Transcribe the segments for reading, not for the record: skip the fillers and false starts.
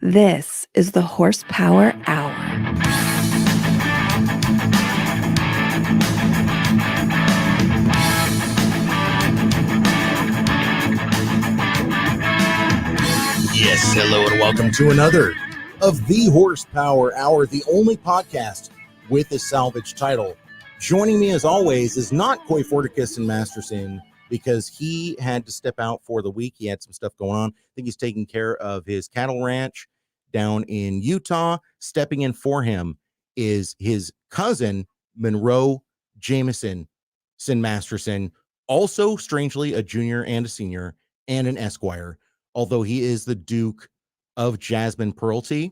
This is the Horsepower Hour. Yes, hello and welcome to another of the Horsepower Hour, the only podcast with a salvage title. Joining me as always is not Coy Forticus and Masterson because he had to step out for the week. He had some stuff going on. I think he's taking care of his cattle ranch down in Utah. Stepping in for him is his cousin, Monroe Jameson Masterson, also strangely a junior and a senior and an esquire, although he is the Duke of Jasmine Pearlty.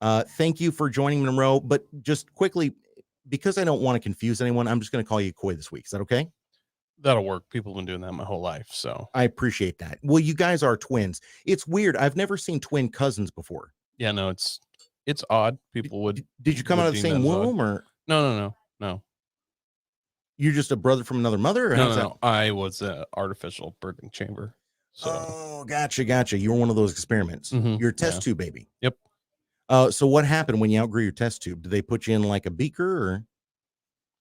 Thank you for joining, Monroe. But just quickly, because I don't want to confuse anyone, I'm just going to call you Coy this week. Is that okay? That'll work. People have been doing that my whole life, so I appreciate that. Well, you guys are twins. It's weird. I've never seen twin cousins before. Yeah, no, it's odd. People would. Did you come out of the same womb, or no? You're just a brother from another mother? Or No. I was an artificial birthing chamber. So. Oh, gotcha. You were one of those experiments. Mm-hmm. You're a test tube baby. Yep. So what happened when you outgrew your test tube? Did they put you in like a beaker,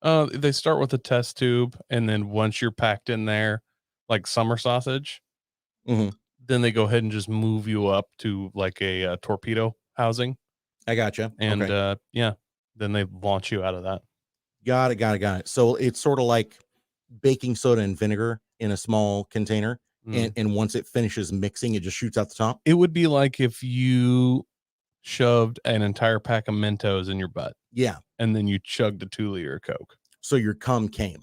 or? They start with a test tube, and then once you're packed in there, like summer sausage, then they go ahead and just move you up to like a torpedo housing. I gotcha. And then they launch you out of that. Got it. So it's sort of like baking soda and vinegar in a small container, and once it finishes mixing, it just shoots out the top. It would be like if you shoved an entire pack of Mentos in your butt. Yeah. And then you chugged a 2-liter of Coke. So your cum came.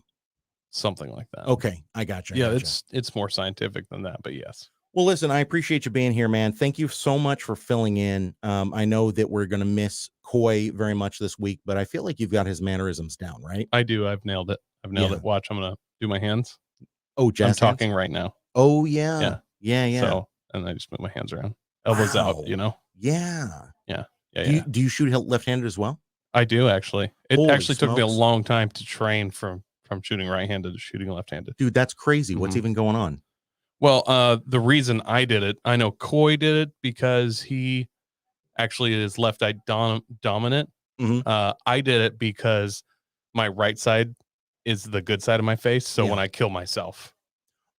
Something like that. Okay, I gotcha. Yeah, it's more scientific than that, but yes. Well, listen, I appreciate you being here, man. Thank you so much for filling in. I know that we're going to miss Coy very much this week, but I feel like you've got his mannerisms down, right? I do. I've nailed it. It. Watch, I'm going to do my hands. Oh, I'm talking right now. Oh, yeah. So, and I just move my hands around. Elbows out, you know? Yeah. Do you shoot left-handed as well? I do, actually. It Holy actually smokes. took me a long time to train from shooting right-handed to shooting left-handed. Dude, that's crazy. What's even going on? Well, the reason I did it, I know Coy did it because he actually is left-eye dominant. I did it because my right side is the good side of my face. So when I kill myself.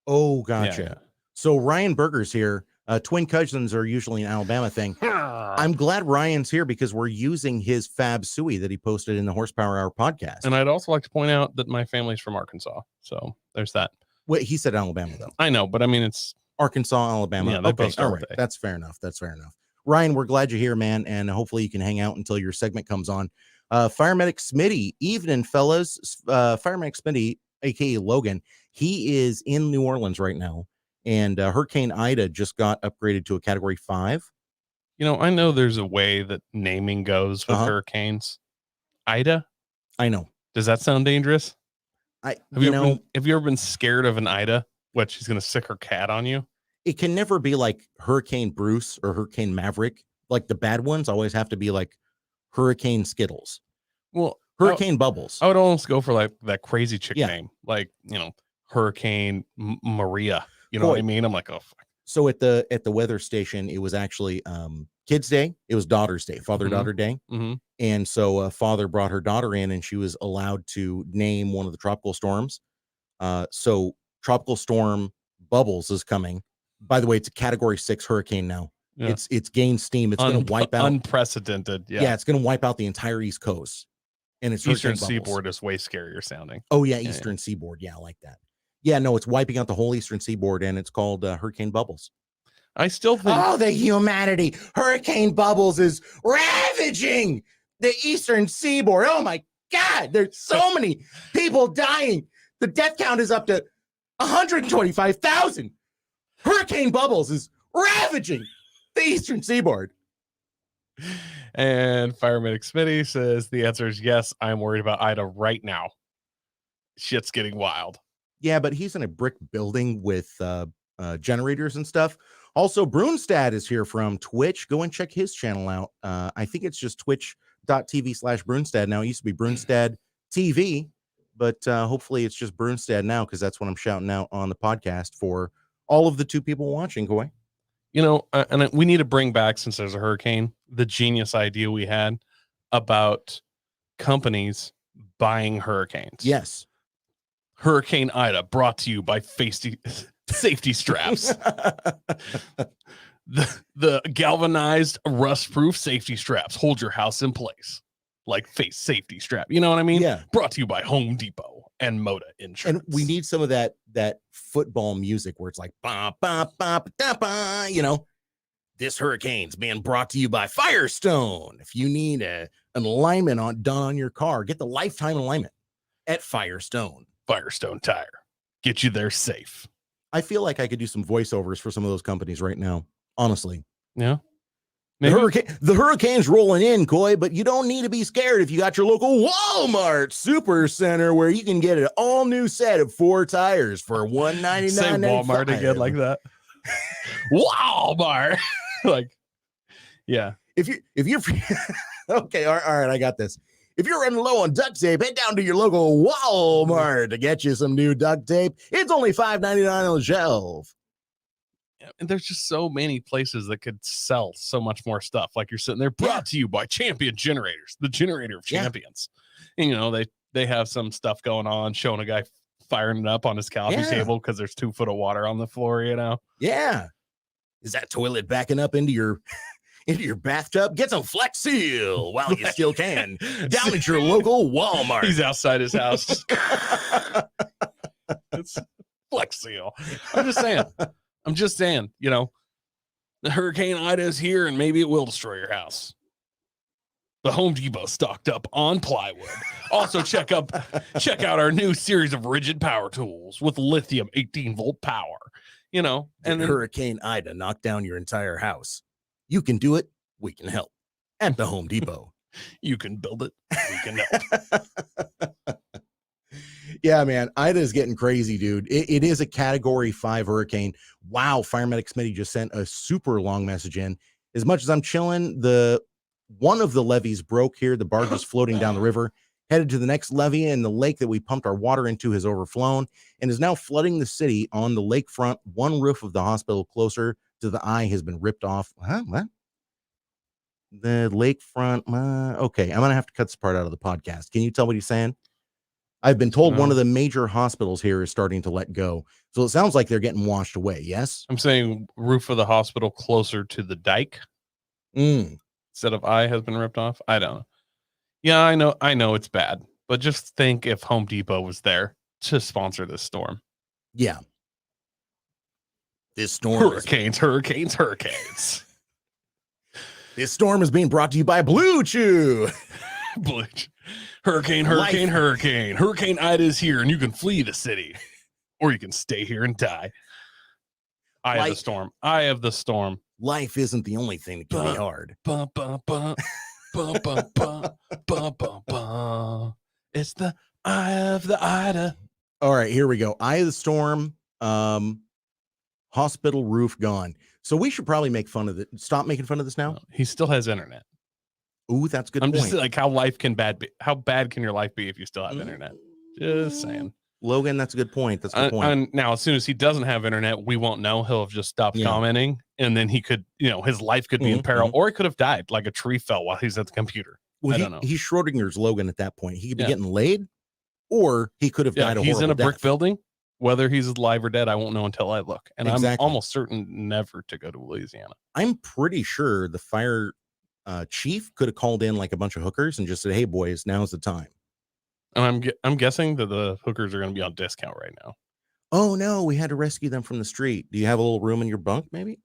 Oh, gotcha. Yeah. So Ryan Berger's here. Twin cousins are usually an Alabama thing. I'm glad Ryan's here because we're using his Fab Suey that he posted in the Horsepower Hour podcast. And I'd also like to point out that my family's from Arkansas. So there's that. Wait, he said Alabama, though. I know, but I mean, it's Arkansas, Alabama. Yeah, okay, all right. That's fair enough. Ryan, we're glad you're here, man. And hopefully you can hang out until your segment comes on. Fire Medic Smitty, evening, fellas. Fire Medic Smitty, a.k.a. Logan, he is in New Orleans right now. And Hurricane Ida just got upgraded to a Category 5. You know, I know there's a way that naming goes with hurricanes. Ida? I know. Does that sound dangerous? Have you ever been scared of an Ida? What, she's going to sick her cat on you? It can never be like Hurricane Bruce or Hurricane Maverick. Like the bad ones always have to be like Hurricane Skittles. Well, Hurricane Bubbles. I would almost go for like that crazy chick name. Like, Hurricane Maria. You know what I mean? I'm like, oh, fuck. So at the weather station, it was actually Kids Day. It was Daughter's Day, Father-Daughter Day. And so father brought her daughter in and she was allowed to name one of the tropical storms. So Tropical Storm Bubbles is coming. By the way, it's a Category 6 hurricane now. Yeah. It's gained steam. It's going to wipe out. Unprecedented. Yeah, it's going to wipe out the entire East Coast. And it's Eastern Seaboard is way scarier sounding. Oh, yeah, Eastern Seaboard. Yeah, I like that. Yeah, no, it's wiping out the whole Eastern Seaboard, and it's called Hurricane Bubbles. I still think... Oh, the HuManatee! Hurricane Bubbles is ravaging the Eastern Seaboard. Oh, my God! There's so many people dying. The death count is up to 125,000. Hurricane Bubbles is ravaging the Eastern Seaboard. And Fire Medic Smitty says the answer is yes. I'm worried about Ida right now. Shit's getting wild. Yeah, but he's in a brick building with generators and stuff. Also, Brunstad is here from Twitch. Go and check his channel out. I think it's just twitch.tv/Brunstad. Now, it used to be Brunstad TV, but hopefully it's just Brunstad now because that's what I'm shouting out on the podcast for all of the 2 people watching, Coy. And we need to bring back, since there's a hurricane, the genius idea we had about companies buying hurricanes. Yes. Hurricane Ida, brought to you by safety straps. The galvanized rust-proof safety straps hold your house in place like face safety strap. You know what I mean? Yeah. Brought to you by Home Depot and Moda Insurance. And we need some of that football music where it's like, bah, bah, bah, bah, bah, this hurricane's being brought to you by Firestone. If you need an alignment done on your car, get the lifetime alignment at Firestone. Firestone Tire. Get you there safe. I feel like I could do some voiceovers for some of those companies right now. Honestly. Yeah. The hurricane's rolling in, Coy, but you don't need to be scared if you got your local Walmart Super Center where you can get an all new set of 4 tires for $199. Say Walmart again like that. Walmart. Like, yeah. If you're okay, all right, I got this. If you're running low on duct tape, head down to your local Walmart to get you some new duct tape. It's only $5.99 on the shelf. And there's just so many places that could sell so much more stuff. Like you're sitting there, brought to you by Champion Generators, the generator of champions. And they have some stuff going on, showing a guy firing it up on his coffee table because there's 2 foot of water on the floor. Yeah. Is that toilet backing up into your bathtub? Get some Flex Seal while you still can. Down at your local Walmart. He's outside his house. It's Flex Seal. I'm just saying, the Hurricane Ida is here and maybe it will destroy your house. The Home Depot stocked up on plywood. Also, check out our new series of rigid power tools with lithium 18-volt power. And then Hurricane Ida knocked down your entire house. You can do it. We can help. At the Home Depot. You can build it. We can help. Yeah, man. Ida is getting crazy, dude. It is a Category 5 hurricane. Wow. Fire Medics Committee just sent a super long message in. As much as I'm chilling, one of the levees broke here. The barge is floating down the river, headed to the next levee, and the lake that we pumped our water into has overflown and is now flooding the city on the lakefront. One roof of the hospital closer to the eye has been ripped off. What? The lakefront. Okay, I'm going to have to cut this part out of the podcast. Can you tell what he's saying? I've been told one of the major hospitals here is starting to let go. So it sounds like they're getting washed away. Yes? I'm saying roof of the hospital closer to the dike. Instead of eye has been ripped off. I don't know. Yeah, I know it's bad. But just think if Home Depot was there to sponsor this storm. Yeah. This storm. Hurricanes. This storm is being brought to you by Blue Chew. Blue Chew. Hurricane Ida is here and you can flee the city or you can stay here and die. Eye of the storm. Life isn't the only thing that can be hard. It's the eye of the Ida. All right, here we go. Eye of the storm. Hospital roof gone. So we should probably make fun of it. Stop making fun of this now. No, he still has internet. Ooh, that's a good point. Just like how bad can your life be if you still have internet? Just saying. Logan, that's a good point. That's a good point. And now, as soon as he doesn't have internet, we won't know. He'll have just stopped commenting, and then he could, his life could be in peril, or he could have died, like a tree fell while he's at the computer. Well, I don't know. He's Schrodinger's Logan at that point. He could be getting laid, or he could have died. He's in a brick building. Whether he's alive or dead, I won't know until I look. And I'm almost certain never to go to Louisiana. I'm pretty sure the fire chief could have called in like a bunch of hookers and just said, "Hey, boys, now's the time." And I'm guessing that the hookers are going to be on discount right now. Oh no, we had to rescue them from the street. Do you have a little room in your bunk, maybe?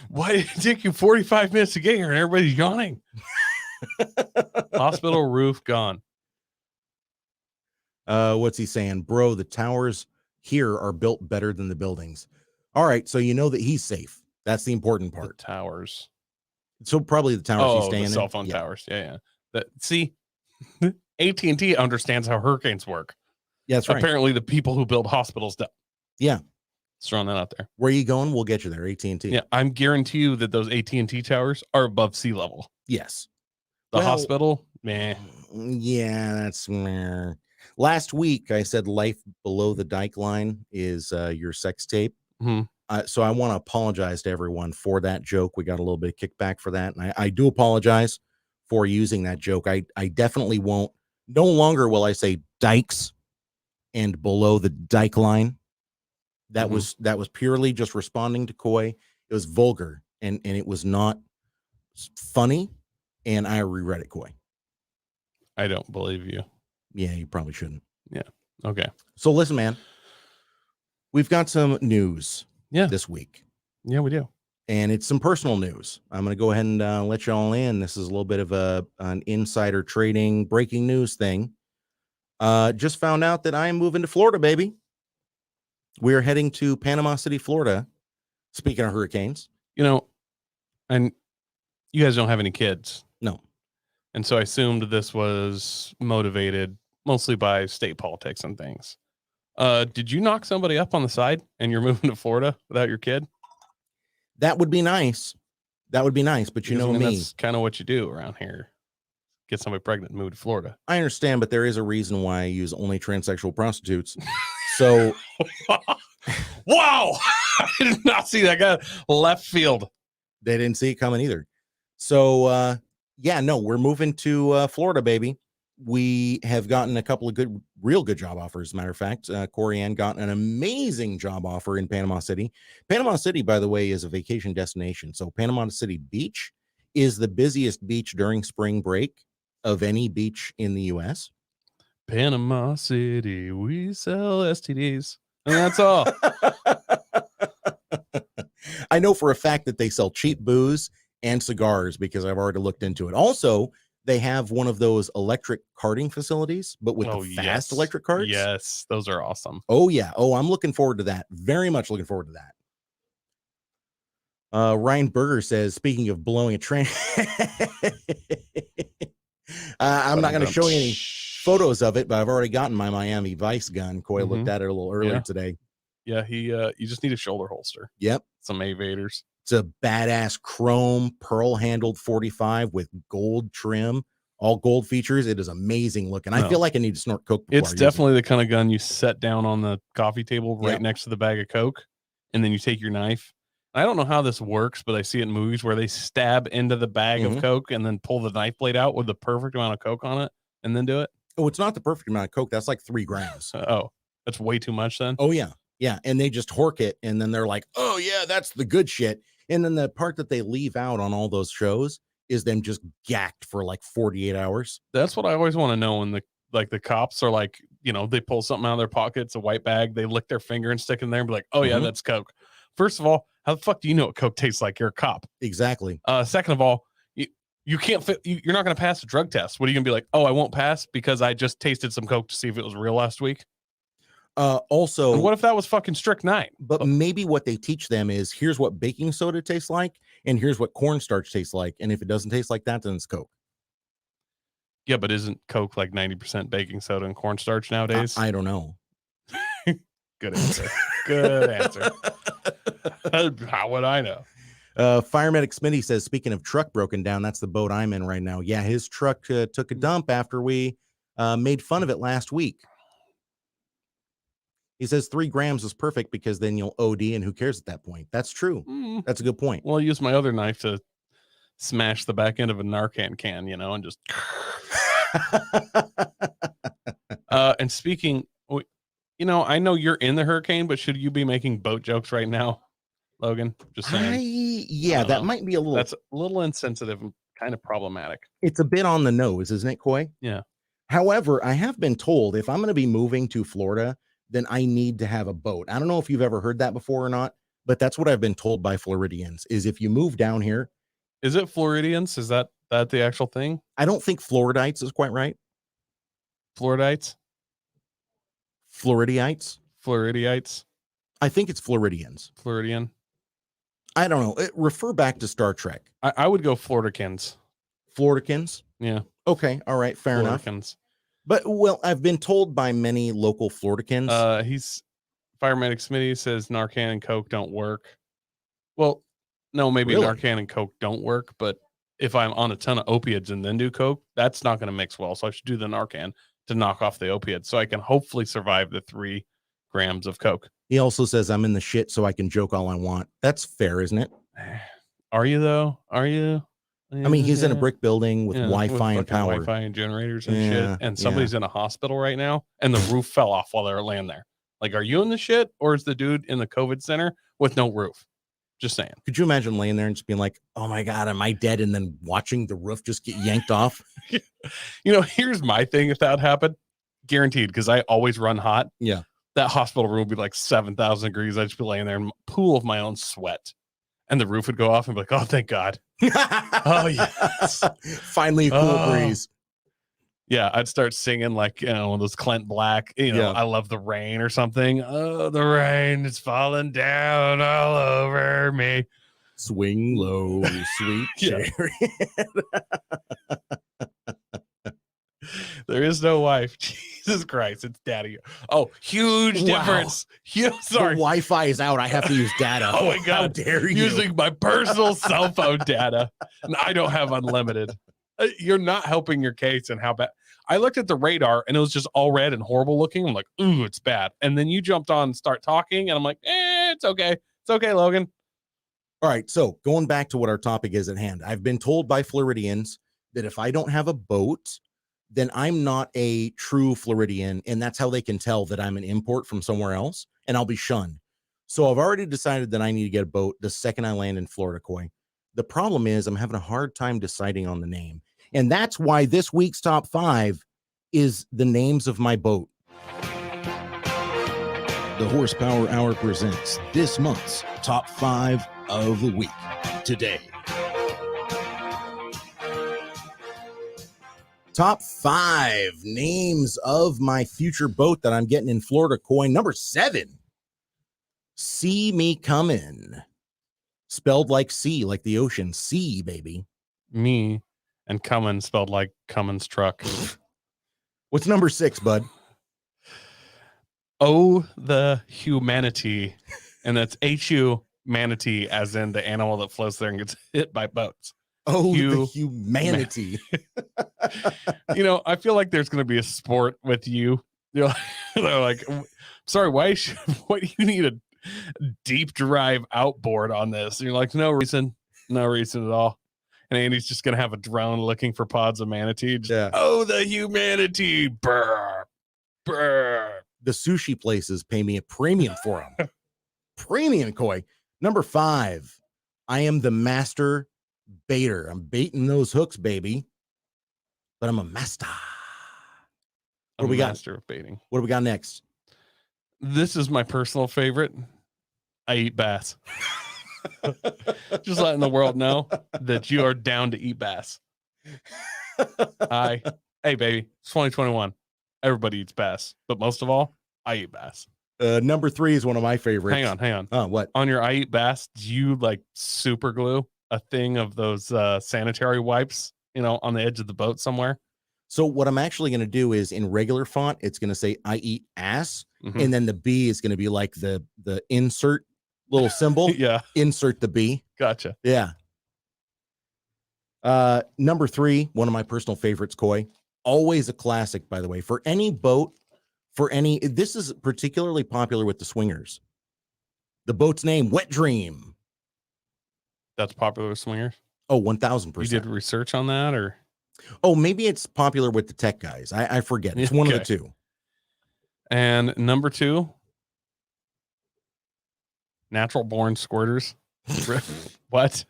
Why did it take you 45 minutes to get here and everybody's yawning? Hospital roof gone. What's he saying? Bro, the towers here are built better than the buildings. All right, so you know that he's safe. That's the important part. The towers. So probably the towers he's staying in. Cell phone towers. Yeah. See, AT&T understands how hurricanes work. Yeah, that's right. Apparently the people who build hospitals don't. Yeah. Just throwing that out there. Where are you going? We'll get you there. AT&T. Yeah, I'm guarantee you that those AT&T towers are above sea level. Yes. The hospital, meh. Yeah, that's meh. Last week, I said life below the dike line is your sex tape. Mm-hmm. So I want to apologize to everyone for that joke. We got a little bit of kickback for that. And I do apologize for using that joke. I definitely won't. No longer will I say dikes and below the dike line. That was purely just responding to Coy. It was vulgar and it was not funny. And I regret it, Coy. I don't believe you. Yeah, you probably shouldn't. Yeah. Okay. So listen, man, we've got some news this week. Yeah, we do. And it's some personal news. I'm going to go ahead and let you all in. This is a little bit of an insider trading breaking news thing. Just found out that I am moving to Florida, baby. We're heading to Panama City, Florida. Speaking of hurricanes. You know, and you guys don't have any kids. No. And so I assumed this was motivated mostly by state politics and things. Did you knock somebody up on the side and you're moving to Florida without your kid? That would be nice. That would be nice. But you know me. That's kind of what you do around here. Get somebody pregnant and move to Florida. I understand, but there is a reason why I use only transsexual prostitutes. So. Wow. I did not see that guy left field. They didn't see it coming either. So, we're moving to Florida, baby. We have gotten a couple of real good job offers. As a matter of fact, Corey Ann got an amazing job offer in Panama City. Panama City, by the way, is a vacation destination. So Panama City Beach is the busiest beach during spring break of any beach in the U.S. Panama City, we sell STDs. And that's all. I know for a fact that they sell cheap booze and cigars because I've already looked into it. Also, they have one of those electric karting facilities, but with the fast electric carts. Yes, those are awesome. Oh, yeah. Oh, I'm looking forward to that. Very much looking forward to that. Ryan Berger says, speaking of blowing a train, I'm not going to show you any photos of it, but I've already gotten my Miami Vice gun. Coy looked at it a little earlier today. Yeah, you just need a shoulder holster. Yep. Some aviators. It's a badass chrome pearl handled 45 with gold trim, all gold features. It is amazing looking. I feel like I need to snort Coke. It's definitely the kind of gun you set down on the coffee table right next to the bag of Coke, and then you take your knife. I don't know how this works, but I see it in movies where they stab into the bag of Coke and then pull the knife blade out with the perfect amount of Coke on it and then do it. Oh, it's not the perfect amount of Coke. That's like 3 grams. Oh, that's way too much then? Oh, yeah. Yeah. And they just hork it. And then they're like, oh, yeah, that's the good shit. And then the part that they leave out on all those shows is them just gacked for like 48 hours. That's what I always want to know when the cops are like, they pull something out of their pocket. It's a white bag. They lick their finger and stick it in there and be like, oh, yeah, that's Coke. First of all, how the fuck do you know what Coke tastes like? You're a cop. Exactly. Second of all, you can't fit. You're not going to pass a drug test. What are you going to be like? Oh, I won't pass because I just tasted some Coke to see if it was real last week. Also, and what if that was fucking strychnine? But maybe what they teach them is here's what baking soda tastes like, and here's what cornstarch tastes like. And if it doesn't taste like that, then it's Coke. Yeah, but isn't Coke like 90% baking soda and cornstarch nowadays? I don't know. Good answer. Good answer. How would I know? Fire Medic Smitty says, speaking of truck broken down, that's the boat I'm in right now. Yeah, his truck took a dump after we made fun of it last week. He says 3 grams is perfect because then you'll OD and who cares at that point? That's true. That's a good point. Well, I use my other knife to smash the back end of a Narcan can, and just. And speaking, I know you're in the hurricane, but should you be making boat jokes right now, Logan? Just saying. That might be a little. That's a little insensitive and kind of problematic. It's a bit on the nose, isn't it, Coy? Yeah. However, I have been told if I'm going to be moving to Florida, then I need to have a boat. I don't know if you've ever heard that before or not, but that's what I've been told by Floridians is if you move down here. Is it Floridians? Is that the actual thing? I don't think Floridites is quite right. Floridites? Floridiites? I think it's Floridians. Floridian? I don't know. Refer back to Star Trek. I would go Floridicans. Floridicans? Yeah. Okay. All right. Fair enough. But, I've been told by many local Floridicans. He's Fire Medic Smitty says Narcan and Coke don't work. Well, no, maybe Really? Narcan and Coke don't work, but if I'm on a ton of opiates and then do Coke, that's not going to mix well. So I should do the Narcan to knock off the opiates so I can hopefully survive the 3 grams of Coke. He also says I'm in the shit so I can joke all I want. That's fair, isn't it? Are you though? Are you? I mean, he's in a brick building with Wi-Fi and power. Wi-Fi and generators and shit. And somebody's in a hospital right now and the roof fell off while they were laying there. Like, are you in the shit or is the dude in the COVID center with no roof? Just saying. Could you imagine laying there and just being like, oh my God, am I dead? And then watching the roof just get yanked off. Here's my thing. If that happened, guaranteed, because I always run hot. Yeah. That hospital room would be like 7,000 degrees. I'd just be laying there in a pool of my own sweat. And the roof would go off and be like, oh, thank God. Oh, yes. Finally, a cool breeze. Yeah, I'd start singing like, one of those Clint Black, I love the rain or something. Oh, the rain is falling down all over me. Swing low, sweet chariot. There is no wife. Jesus Christ, it's daddy. Oh, huge difference. Sorry. The Wi-Fi is out. I have to use data. Oh my God. How dare you? Using my personal cell phone data. And I don't have unlimited. You're not helping your case and how bad. I looked at the radar and it was just all red and horrible looking. I'm like, ooh, it's bad. And then you jumped on and start talking and I'm like, it's okay. It's okay, Logan. All right. So going back to what our topic is at hand, I've been told by Floridians that if I don't have a boat, then I'm not a true Floridian. And that's how they can tell that I'm an import from somewhere else and I'll be shunned. So I've already decided that I need to get a boat the second I land in Florida, Coy. The problem is I'm having a hard time deciding on the name. And that's why this week's top 5 is the names of my boat. The Horsepower Hour presents this month's top 5 of the week today. Top 5 names of my future boat that I'm getting in Florida, Coy. Number 7, Me Cummin. Spelled like sea, like the ocean. Sea, baby. Me and Cummin spelled like Cummins truck. What's number 6, bud? Oh, the HuManatee. And that's HuManatee, as in the animal that floats there and gets hit by boats. Oh, the HuManatee. I feel like there's going to be a sport with you. They're like, sorry, why do you need a deep drive outboard on this? And you're like, no reason at all. And Andy's just gonna have a drone looking for pods of manatee. Oh, the HuManatee. Brr, brr. The sushi places pay me a premium for them. Premium, Coy. Number 5, I am the master baiter. I'm baiting those hooks, baby. But I'm a master. What do we got? Master of baiting. What do we got next? This is my personal favorite. I eat bass. Just letting the world know that you are down to eat bass. Hey baby, it's 2021. Everybody eats bass, but most of all, I eat bass. Number 3 is one of my favorites. Hang on. Oh, what? On your I eat bass, do you like super glue a thing of those sanitary wipes, on the edge of the boat somewhere? So what I'm actually going to do is in regular font, it's going to say I eat ass. Mm-hmm. And then the B is going to be like the insert little symbol. Yeah. Insert the B. Gotcha. Yeah. Number 3, one of my personal favorites, Coy. Always a classic, by the way, for any boat, this is particularly popular with the swingers. The boat's name, Wet Dream. That's popular with swingers? Oh, 1000%. You did research on that, or? Oh, maybe it's popular with the tech guys. I forget. It's one of the two. And number 2, natural born squirters. What?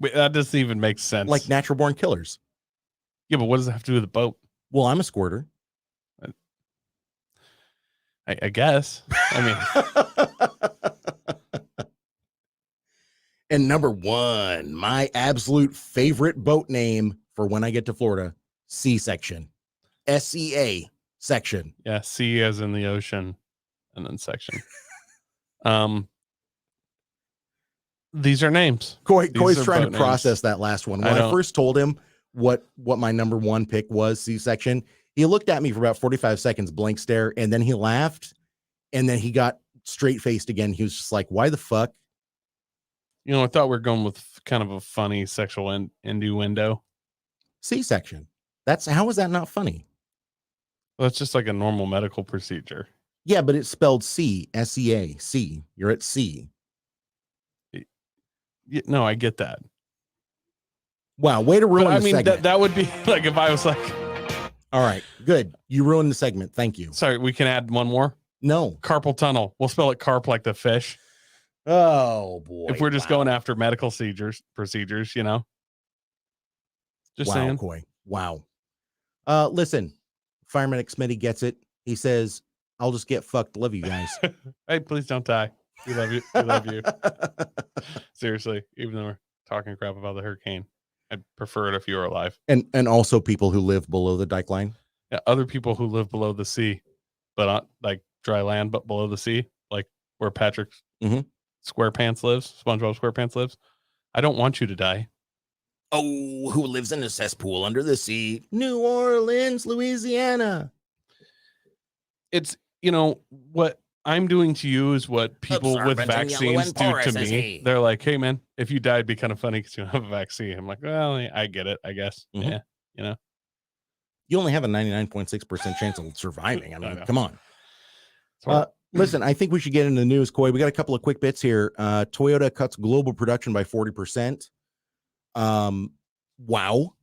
Wait, that doesn't even make sense. Like natural born killers. Yeah, but what does that have to do with the boat? Well, I'm a squirter. I guess. I mean. And number 1, my absolute favorite boat name for when I get to Florida, C-section. SEA section. Yeah, C as in the ocean, and then section. These are names. Coy's trying to process that last one. When I first told him what my number 1 pick was, C-section, he looked at me for about 45 seconds, blank stare, and then he laughed, and then he got straight-faced again. He was just like, why the fuck? I thought we were going with kind of a funny sexual innuendo. C-section. How is that not funny? Well, that's just like a normal medical procedure. Yeah, but it's spelled C, S-E-A, C. You're at C. No, I get that. Wow, way to ruin But, the segment. that would be like if I was like, all right, good. You ruined the segment. Thank you. Sorry, we can add one more. No. Carpal tunnel. We'll spell it carp like the fish. Oh boy. If we're just going after medical procedures, you know. Just saying. Coy. Wow. Listen, Fireman Smitty gets it. He says, I'll just get fucked. Love you guys. Hey, please don't die. We love you. We love you. Seriously, even though we're talking crap about the hurricane, I'd prefer it if you were alive. And also people who live below the dike line. Yeah, other people who live below the sea, but on like dry land, but below the sea, like where Patrick SquarePants lives, SpongeBob SquarePants lives. I don't want you to die. Oh, who lives in a cesspool under the sea? New Orleans, Louisiana. It's, what I'm doing to you is what people with vaccines do to me. They're like, hey, man, if you died, it'd be kind of funny because you don't have a vaccine. I'm like, well, I get it, I guess. Yeah, You only have a 99.6% chance of surviving. I mean, come on. Listen, I think we should get into the news, Coy. We got a couple of quick bits here. Toyota cuts global production by 40%. Wow.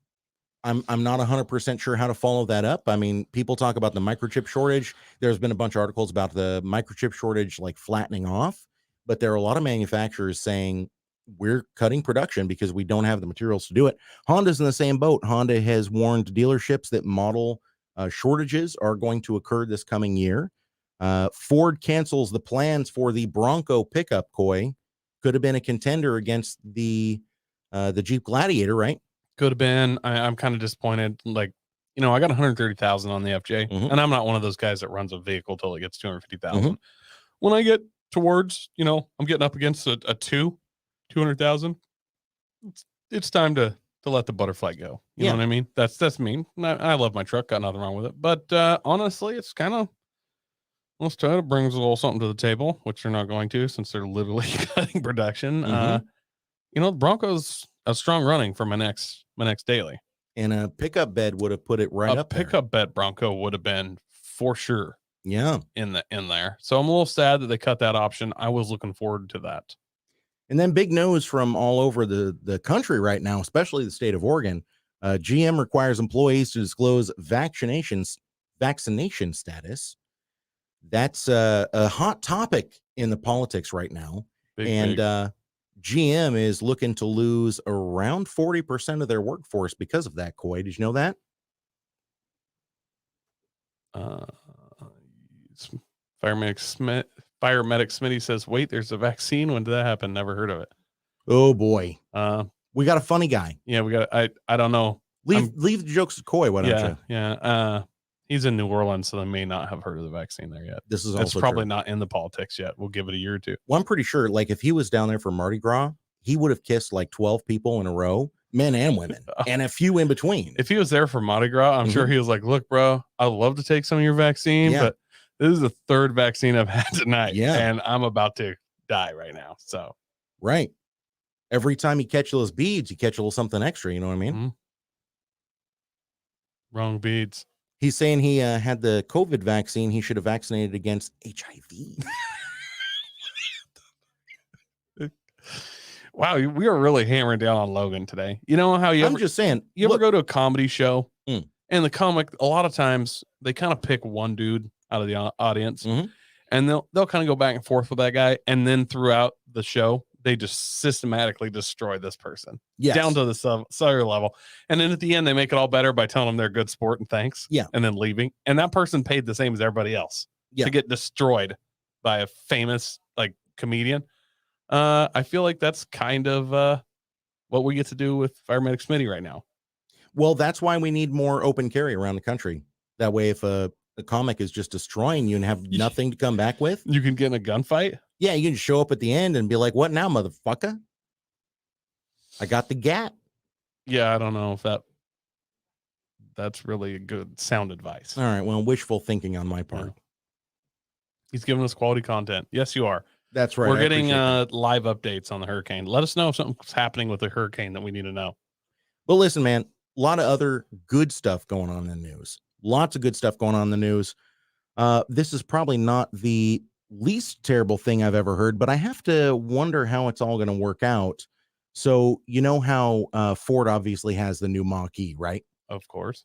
I'm not 100% sure how to follow that up. I mean, people talk about the microchip shortage. There's been a bunch of articles about the microchip shortage like flattening off, but there are a lot of manufacturers saying we're cutting production because we don't have the materials to do it. Honda's in the same boat. Honda has warned dealerships that model shortages are going to occur this coming year. Ford cancels the plans for the Bronco Pickup, Coy. Could have been a contender against the Jeep Gladiator, right? Could have been. I'm kind of disappointed. Like, I got 130,000 on the FJ, and I'm not one of those guys that runs a vehicle till it gets 250,000. When I get towards, I'm getting up against a 200,000. It's time to let the butterfly go. You know what I mean? That's me. I love my truck. Got nothing wrong with it. But honestly, it's kind of, let's try to bring a little something to the table, which they're not going to since they're literally cutting production. The Broncos a strong running for my next daily. And a pickup bed would have put it right up there. A pickup bed Bronco would have been for sure. Yeah. In there. So I'm a little sad that they cut that option. I was looking forward to that. And then big news from all over the country right now, especially the state of Oregon. GM requires employees to disclose vaccination status. That's a hot topic in the politics right now. Big. GM is looking to lose around 40% of their workforce because of that, Coy. Did you know that? Firemedic Smitty says, wait, there's a vaccine. When did that happen? Never heard of it. Oh boy. We got a funny guy. Yeah, we got, I don't know. Leave the jokes to Coy. Why don't you? Yeah. He's in New Orleans, so they may not have heard of the vaccine there yet. This is That's also probably true. Not in the politics yet. We'll give it a year or two. Well, I'm pretty sure, like, if he was down there for Mardi Gras, he would have kissed like 12 people in a row, men and women, and a few in between. If he was there for Mardi Gras, I'm sure he was like, look, bro, I'd love to take some of your vaccine, but this is the third vaccine I've had tonight, and I'm about to die right now. So, right. Every time you catch those beads, you catch a little something extra. You know what I mean? Wrong beads. He's saying he had the COVID vaccine. He should have vaccinated against HIV. Wow, we are really hammering down on Logan today. You know how I'm just saying. You ever go to a comedy show and the comic, a lot of times they kind of pick one dude out of the audience and they'll kind of go back and forth with that guy. And then throughout the show, they just systematically destroy this person down to the cellular level. And then at the end, they make it all better by telling them they're a good sport and thanks. Yeah. And then leaving. And that person paid the same as everybody else to get destroyed by a famous like comedian. I feel like that's kind of what we get to do with Fireman Smitty right now. Well, that's why we need more open carry around the country. That way, if a comic is just destroying you and have nothing to come back with, you can get in a gunfight. Yeah, you can show up at the end and be like, "What now, motherfucker? I got the gat." Yeah, I don't know if that's really a good sound advice. All right, well, wishful thinking on my part. Yeah. He's giving us quality content. Yes, you are. That's right. We're getting live updates on the hurricane. Let us know if something's happening with the hurricane that we need to know. Well, listen, man, a lot of other good stuff going on in the news. Lots of good stuff going on in the news. This is probably not the least terrible thing I've ever heard, but I have to wonder how it's all going to work out. So, you know how Ford obviously has the new Mach-E, right? Of course.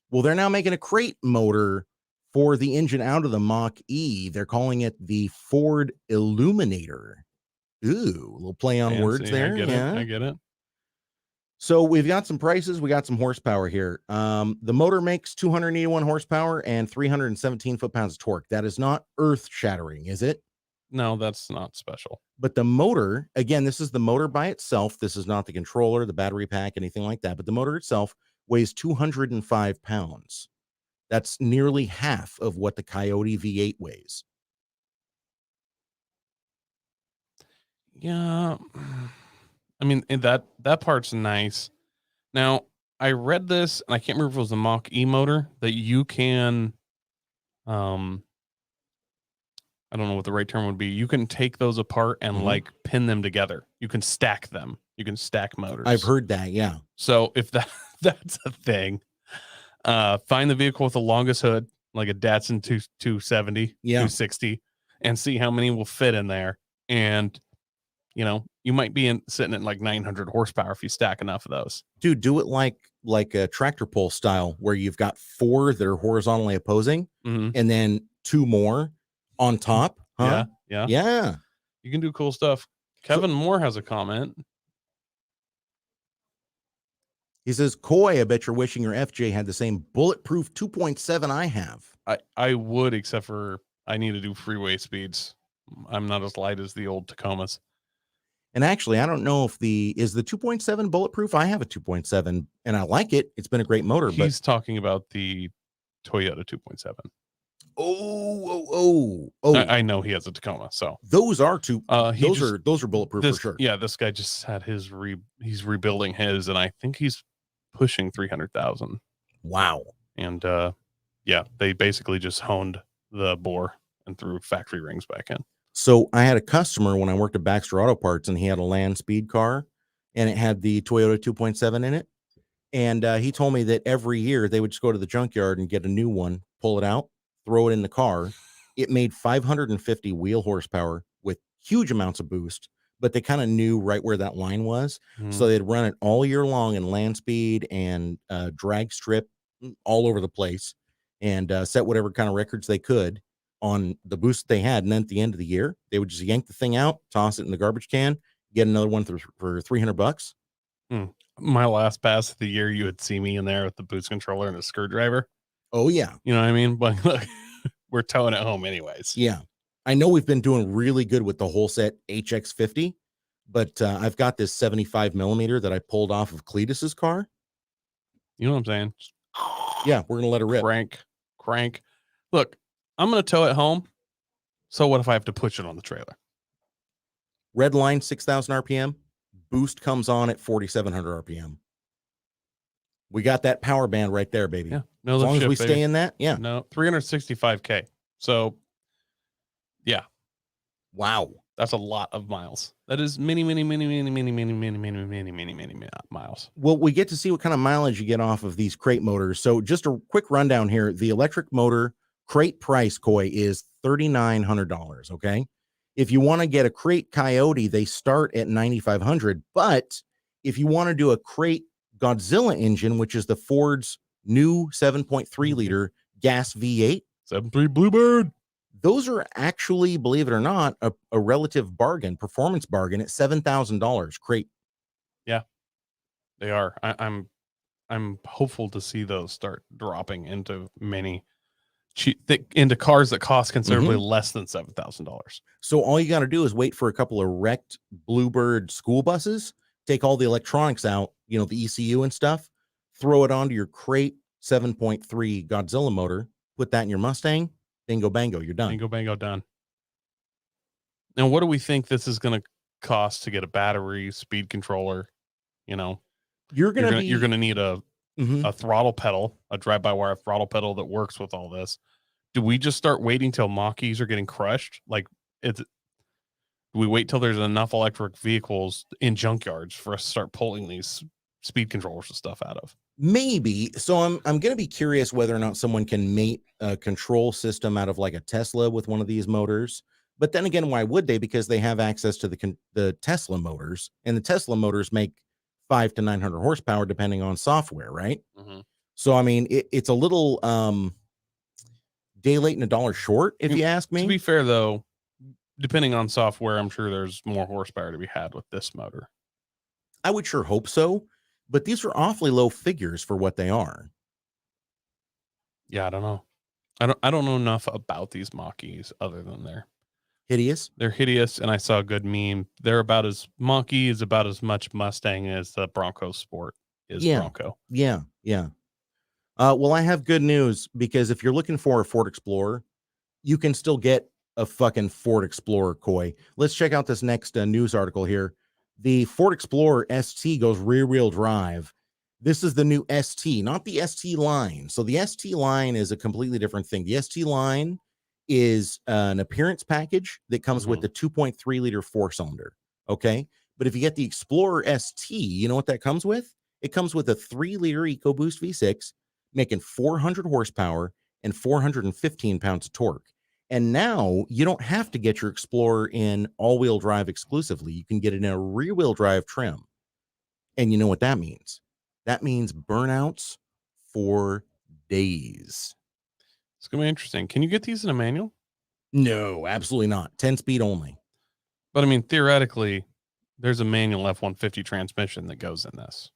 Well, they're now making a crate motor for the engine out of the Mach-E. They're calling it the Ford Illuminator. Ooh, a little play on words there. I get it. So we've got some prices. We got some horsepower here. The motor makes 281 horsepower and 317 foot-pounds of torque. That is not earth-shattering, is it? No, that's not special. But the motor, again, this is the motor by itself. This is not the controller, the battery pack, anything like that. But the motor itself weighs 205 pounds. That's nearly half of what the Coyote V8 weighs. Yeah. I mean, that part's nice. Now, I read this, and I can't remember if it was the Mach-E motor, that you can, I don't know what the right term would be. You can take those apart and like pin them together. You can stack them. You can stack motors. I've heard that, yeah. So if that's a thing, find the vehicle with the longest hood, like a Datsun 270, 260, and see how many will fit in there. And you know, you might be sitting at like 900 horsepower if you stack enough of those. Dude, do it like a tractor pull style where you've got 4 that are horizontally opposing and then 2 more on top. Huh? Yeah. You can do cool stuff. Kevin Moore has a comment. He says, Coy, I bet you're wishing your FJ had the same bulletproof 2.7 I have. I would, except for I need to do freeway speeds. I'm not as light as the old Tacomas. And actually, I don't know if is the 2.7 bulletproof. I have a 2.7 and I like it. It's been a great motor. He's talking about the Toyota 2.7. Oh. I know he has a Tacoma, so those are those are bulletproof for sure. Yeah, this guy just had he's rebuilding his, and I think he's pushing 300,000. Wow. And yeah, they basically just honed the bore and threw factory rings back in. So I had a customer when I worked at Baxter Auto Parts, and he had a land speed car, and it had the Toyota 2.7 in it. And he told me that every year they would just go to the junkyard and get a new one, pull it out, throw it in the car. It made 550 wheel horsepower with huge amounts of boost, but they kind of knew right where that line was. So they'd run it all year long in land speed and drag strip all over the place and set whatever kind of records they could on the boost they had. And then at the end of the year, they would just yank the thing out, toss it in the garbage can, get another one for $300. My last pass of the year, you would see me in there with the boost controller and a screwdriver. Oh yeah. You know what I mean? But look, we're towing it home anyways. Yeah. I know we've been doing really good with the whole set HX50, but I've got this 75 millimeter that I pulled off of Cletus's car. You know what I'm saying? Yeah, we're gonna let it rip. Crank. Look, I'm gonna tow it home. So what if I have to push it on the trailer? Red line 6,000 RPM. Boost comes on at 4,700 RPM. We got that power band right there, baby. Yeah, as long as we stay in that. Yeah. No, 365K. So, yeah. Wow. That's a lot of miles. That is many miles. Well, we get to see what kind of mileage you get off of these crate motors. So just a quick rundown here. The electric motor crate price, Coy, is $3,900. Okay. If you want to get a crate Coyote, they start at $9,500. But if you want to do a crate Godzilla engine, which is the Ford's new 7.3 liter gas V8, 7.3 Bluebird, those are actually, believe it or not, a relative bargain, performance bargain at $7,000 crate. Yeah, they are. I'm hopeful to see those start dropping into into cars that cost considerably less than $7,000. So all you got to do is wait for a couple of wrecked Bluebird school buses, take all the electronics out, you know, the ECU and stuff, throw it onto your crate 7.3 Godzilla motor, put that in your Mustang, bingo bango, you're done. Bingo bango, done. Now, what do we think this is going to cost to get a battery, speed controller? You know, you're going to need a throttle pedal, a drive-by-wire throttle pedal that works with all this. Do we just start waiting till Mach-E's are getting crushed? Like, do we wait till there's enough electric vehicles in junkyards for us to start pulling these speed controllers and stuff out of? Maybe. So I'm going to be curious whether or not someone can mate a control system out of like a Tesla with one of these motors. But then again, why would they? Because they have access to the Tesla motors, and the Tesla motors make 500 to 900 horsepower depending on software, right? Mhm. So I mean, it's a little day late and a dollar short, if you ask me. To be fair, though, depending on software, I'm sure there's more horsepower to be had with this motor. I would sure hope so, but these are awfully low figures for what they are. Yeah, I don't know. I don't know enough about these Mach-E's other than Hideous. they're hideous, and I saw a good meme. They're about as Mach-E is about as much Mustang as the Bronco Sport is Bronco. Yeah. Well, I have good news, because if you're looking for a Ford Explorer, you can still get a fucking Ford Explorer, Coy. Let's check out this next news article here. The Ford Explorer ST goes rear-wheel drive. This is the new ST, not the ST line. So the ST line is a completely different thing. The ST line is an appearance package that comes with the 2.3 liter four-cylinder. Okay. But if you get the Explorer ST, you know what that comes with? It comes with a 3-liter EcoBoost V6, making 400 horsepower and 415 pounds of torque. And now you don't have to get your Explorer in all-wheel drive exclusively. You can get it in a rear-wheel drive trim. And you know what that means? That means burnouts for days. It's going to be interesting. Can you get these in a manual? No, absolutely not. 10-speed only. But I mean, theoretically, there's a manual F-150 transmission that goes in this.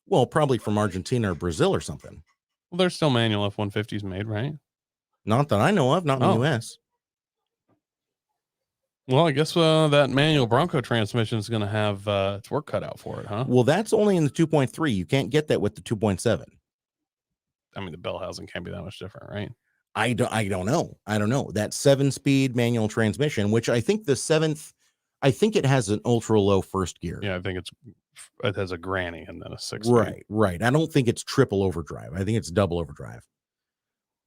Well, probably from Argentina or Brazil or something. Well, there's still manual F-150s made, right? Not that I know of, not in the U.S. Well, I guess that manual Bronco transmission is going to have its work cut out for it, huh? Well, that's only in the 2.3. You can't get that with the 2.7. I mean, the bell housing can't be that much different, right? I don't know. That 7-speed manual transmission, which I think the 7th, I think it has an ultra low first gear. Yeah, I think it has a granny and then a 6. Right. I don't think it's triple overdrive. I think it's double overdrive.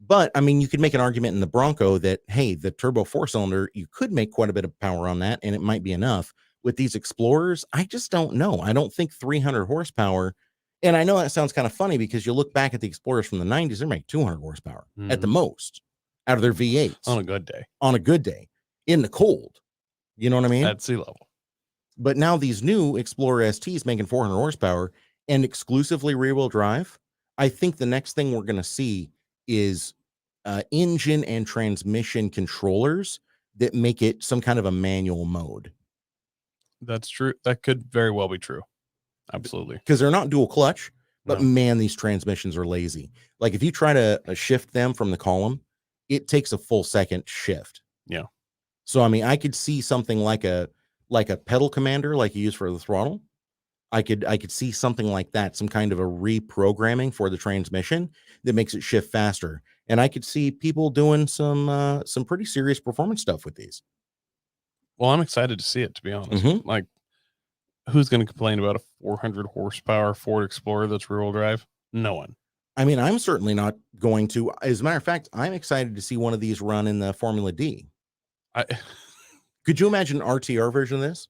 But I mean, you could make an argument in the Bronco that, hey, the turbo 4-cylinder, you could make quite a bit of power on that, and it might be enough. With these Explorers, I just don't know. I don't think 300 horsepower. And I know that sounds kind of funny, because you look back at the Explorers from the 90s, they're making 200 horsepower at the most out of their V8s. On a good day. On a good day. In the cold. You know what I mean? At sea level. But now these new Explorer STs making 400 horsepower and exclusively rear-wheel drive, I think the next thing we're going to see is engine and transmission controllers that make it some kind of a manual mode. That's true. That could very well be true. Absolutely. Because they're not dual clutch, but man, these transmissions are lazy. Like if you try to shift them from the column, it takes a full second shift. Yeah. So, I mean, I could see something like a pedal commander, like you use for the throttle. I could see something like that, some kind of a reprogramming for the transmission that makes it shift faster. And I could see people doing some pretty serious performance stuff with these. Well, I'm excited to see it, to be honest. Like, who's going to complain about a 400 horsepower Ford Explorer that's rear-wheel drive? No one. I mean, I'm certainly not going to. As a matter of fact, I'm excited to see one of these run in the Formula D. Could you imagine an RTR version of this?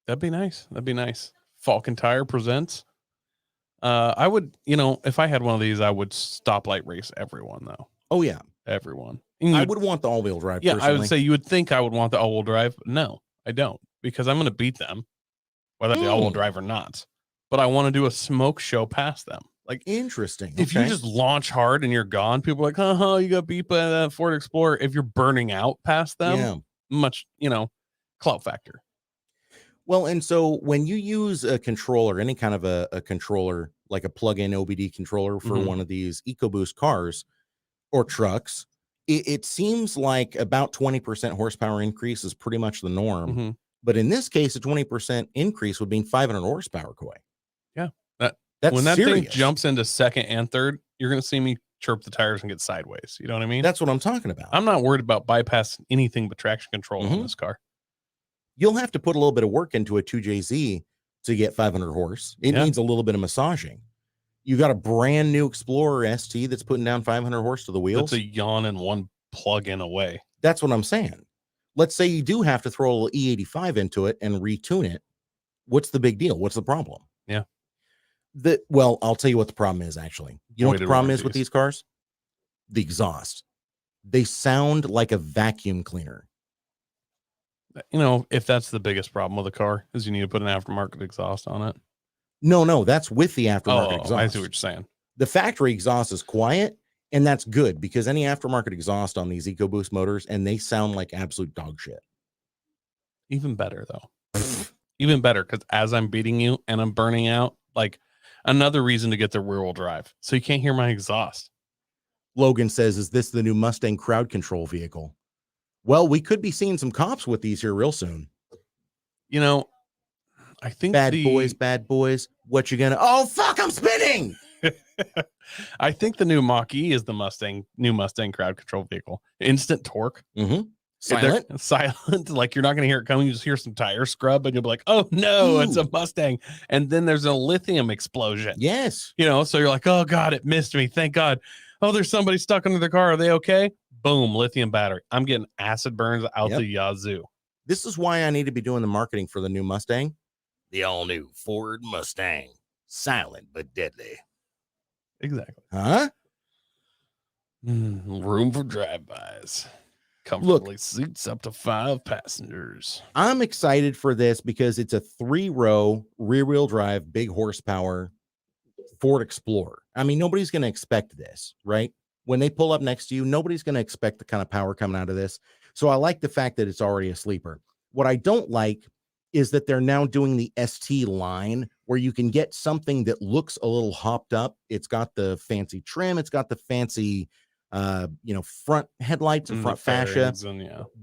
That'd be nice. Falcon Tire presents. I would, if I had one of these, I would stoplight race everyone, though. Oh, yeah. Everyone. I would want the all-wheel drive. Yeah, personally. I would say you would think I would want the all-wheel drive. But no, I don't, because I'm going to beat them, whether the all-wheel drive or not. But I want to do a smoke show past them. Like, interesting. If you just launch hard and you're gone, people are like, you got beat by that Ford Explorer. If you're burning out past them, much, clout factor. Well, and so when you use a controller, any kind of a controller, like a plug-in OBD controller for one of these EcoBoost cars or trucks, it seems like about 20% horsepower increase is pretty much the norm. But in this case, a 20% increase would mean 500 horsepower, Coy. Yeah. That's when that serious. thing jumps into second and third, you're going to see me chirp the tires and get sideways. You know what I mean? That's what I'm talking about. I'm not worried about bypassing anything but traction control on this car. You'll have to put a little bit of work into a 2JZ to get 500 horse. It needs a little bit of massaging. You got a brand new Explorer ST that's putting down 500 horse to the wheels. That's a yawn and one plug-in away. That's what I'm saying. Let's say you do have to throw a little E85 into it and retune it. What's the big deal? What's the problem? Yeah. Well, I'll tell you what the problem is, actually. You know what the Voided problem is with warranties. these cars? The exhaust. They sound like a vacuum cleaner. You know, if that's the biggest problem with a car, is you need to put an aftermarket exhaust on it. No, that's with the aftermarket exhaust. I see what you're saying. The factory exhaust is quiet, and that's good because any aftermarket exhaust on these EcoBoost motors, and they sound like absolute dog shit. Even better, though. Even better, because as I'm beating you and I'm burning out, like another reason to get the rear-wheel drive. So you can't hear my exhaust. Logan says, is this the new Mustang crowd control vehicle? Well, we could be seeing some cops with these here real soon. You know, I think bad boys. What you gonna? Oh, fuck, I'm spinning. I think the new Mach-E is the new Mustang crowd control vehicle. Instant torque. Mm-hmm. Silent. Like you're not going to hear it coming. You just hear some tire scrub and you'll be like, oh no, it's a Mustang. And then there's a lithium explosion. Yes. You know, so you're like, oh God, it missed me. Thank God. Oh, there's somebody stuck under the car. Are they okay? Boom, lithium battery. I'm getting acid burns out the yazoo. This is why I need to be doing the marketing for the new Mustang. The all-new Ford Mustang. Silent but deadly. Exactly. Huh? Room for drive-bys. Comfortably seats up to 5 passengers. I'm excited for this because it's a 3-row rear-wheel drive, big horsepower Ford Explorer. I mean, nobody's going to expect this, right? When they pull up next to you, nobody's going to expect the kind of power coming out of this. So I like the fact that it's already a sleeper. What I don't like is that they're now doing the ST line where you can get something that looks a little hopped up. It's got the fancy trim. It's got the fancy, front headlights and front fascia,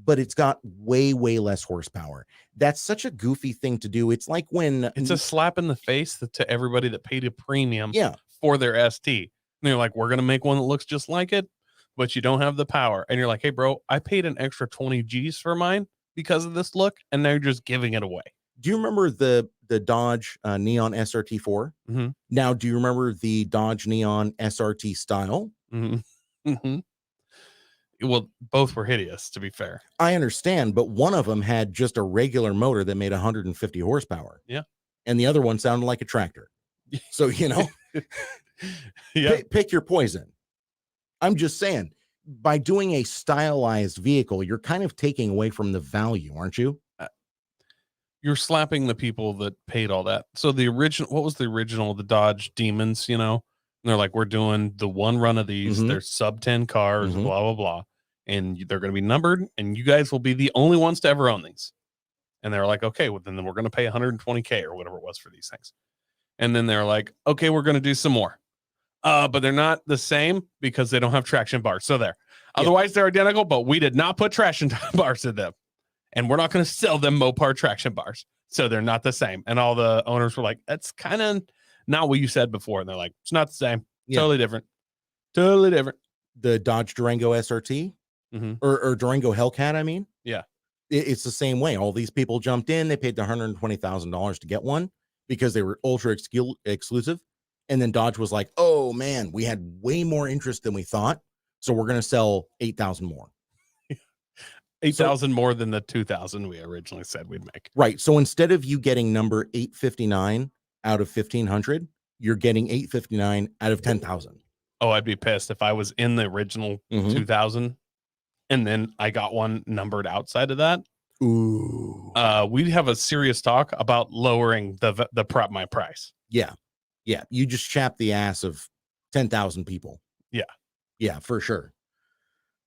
but it's got way, way less horsepower. That's such a goofy thing to do. It's like when it's a slap in the face to everybody that paid a premium for their ST. And they're like, we're going to make one that looks just like it, but you don't have the power. And you're like, hey, bro, I paid an extra 20 G's for mine because of this look, and they're just giving it away. Do you remember the Dodge Neon SRT4? Mm-hmm. Now, do you remember the Dodge Neon SRT Style? Mm-hmm. Mm-hmm. Well, both were hideous, to be fair. I understand, but one of them had just a regular motor that made 150 horsepower. Yeah. And the other one sounded like a tractor. So, pick your poison. I'm just saying, by doing a stylized vehicle, you're kind of taking away from the value, aren't you? You're slapping the people that paid all that. So what was the original? The Dodge Demons, And they're like, we're doing the one run of these. Mm-hmm. They're sub 10 cars, blah, blah, blah. And they're going to be numbered, and you guys will be the only ones to ever own these. And they're like, okay, well, then we're going to pay $120K or whatever it was for these things. And then they're like, okay, we're going to do some more. But they're not the same because they don't have traction bars. So there. Otherwise, they're identical, but we did not put traction bars in them. And we're not going to sell them Mopar traction bars. So they're not the same. And all the owners were like, that's kind of not what you said before. And they're like, it's not the same. Totally different. Totally different. The Dodge Durango SRT or Durango Hellcat, I mean. Yeah. It's the same way. All these people jumped in. They paid the $120,000 to get one because they were ultra exclusive. And then Dodge was like, oh, man, we had way more interest than we thought. So we're going to sell 8,000 more. 8,000 more than the 2,000 we originally said we'd make. Right. So instead of you getting number 859 out of 1,500, you're getting 859 out of 10,000. Oh, I'd be pissed if I was in the original 2,000 and then I got one numbered outside of that. Ooh. We'd have a serious talk about lowering my price. Yeah. Yeah. You just chap the ass of 10,000 people. Yeah. Yeah, for sure.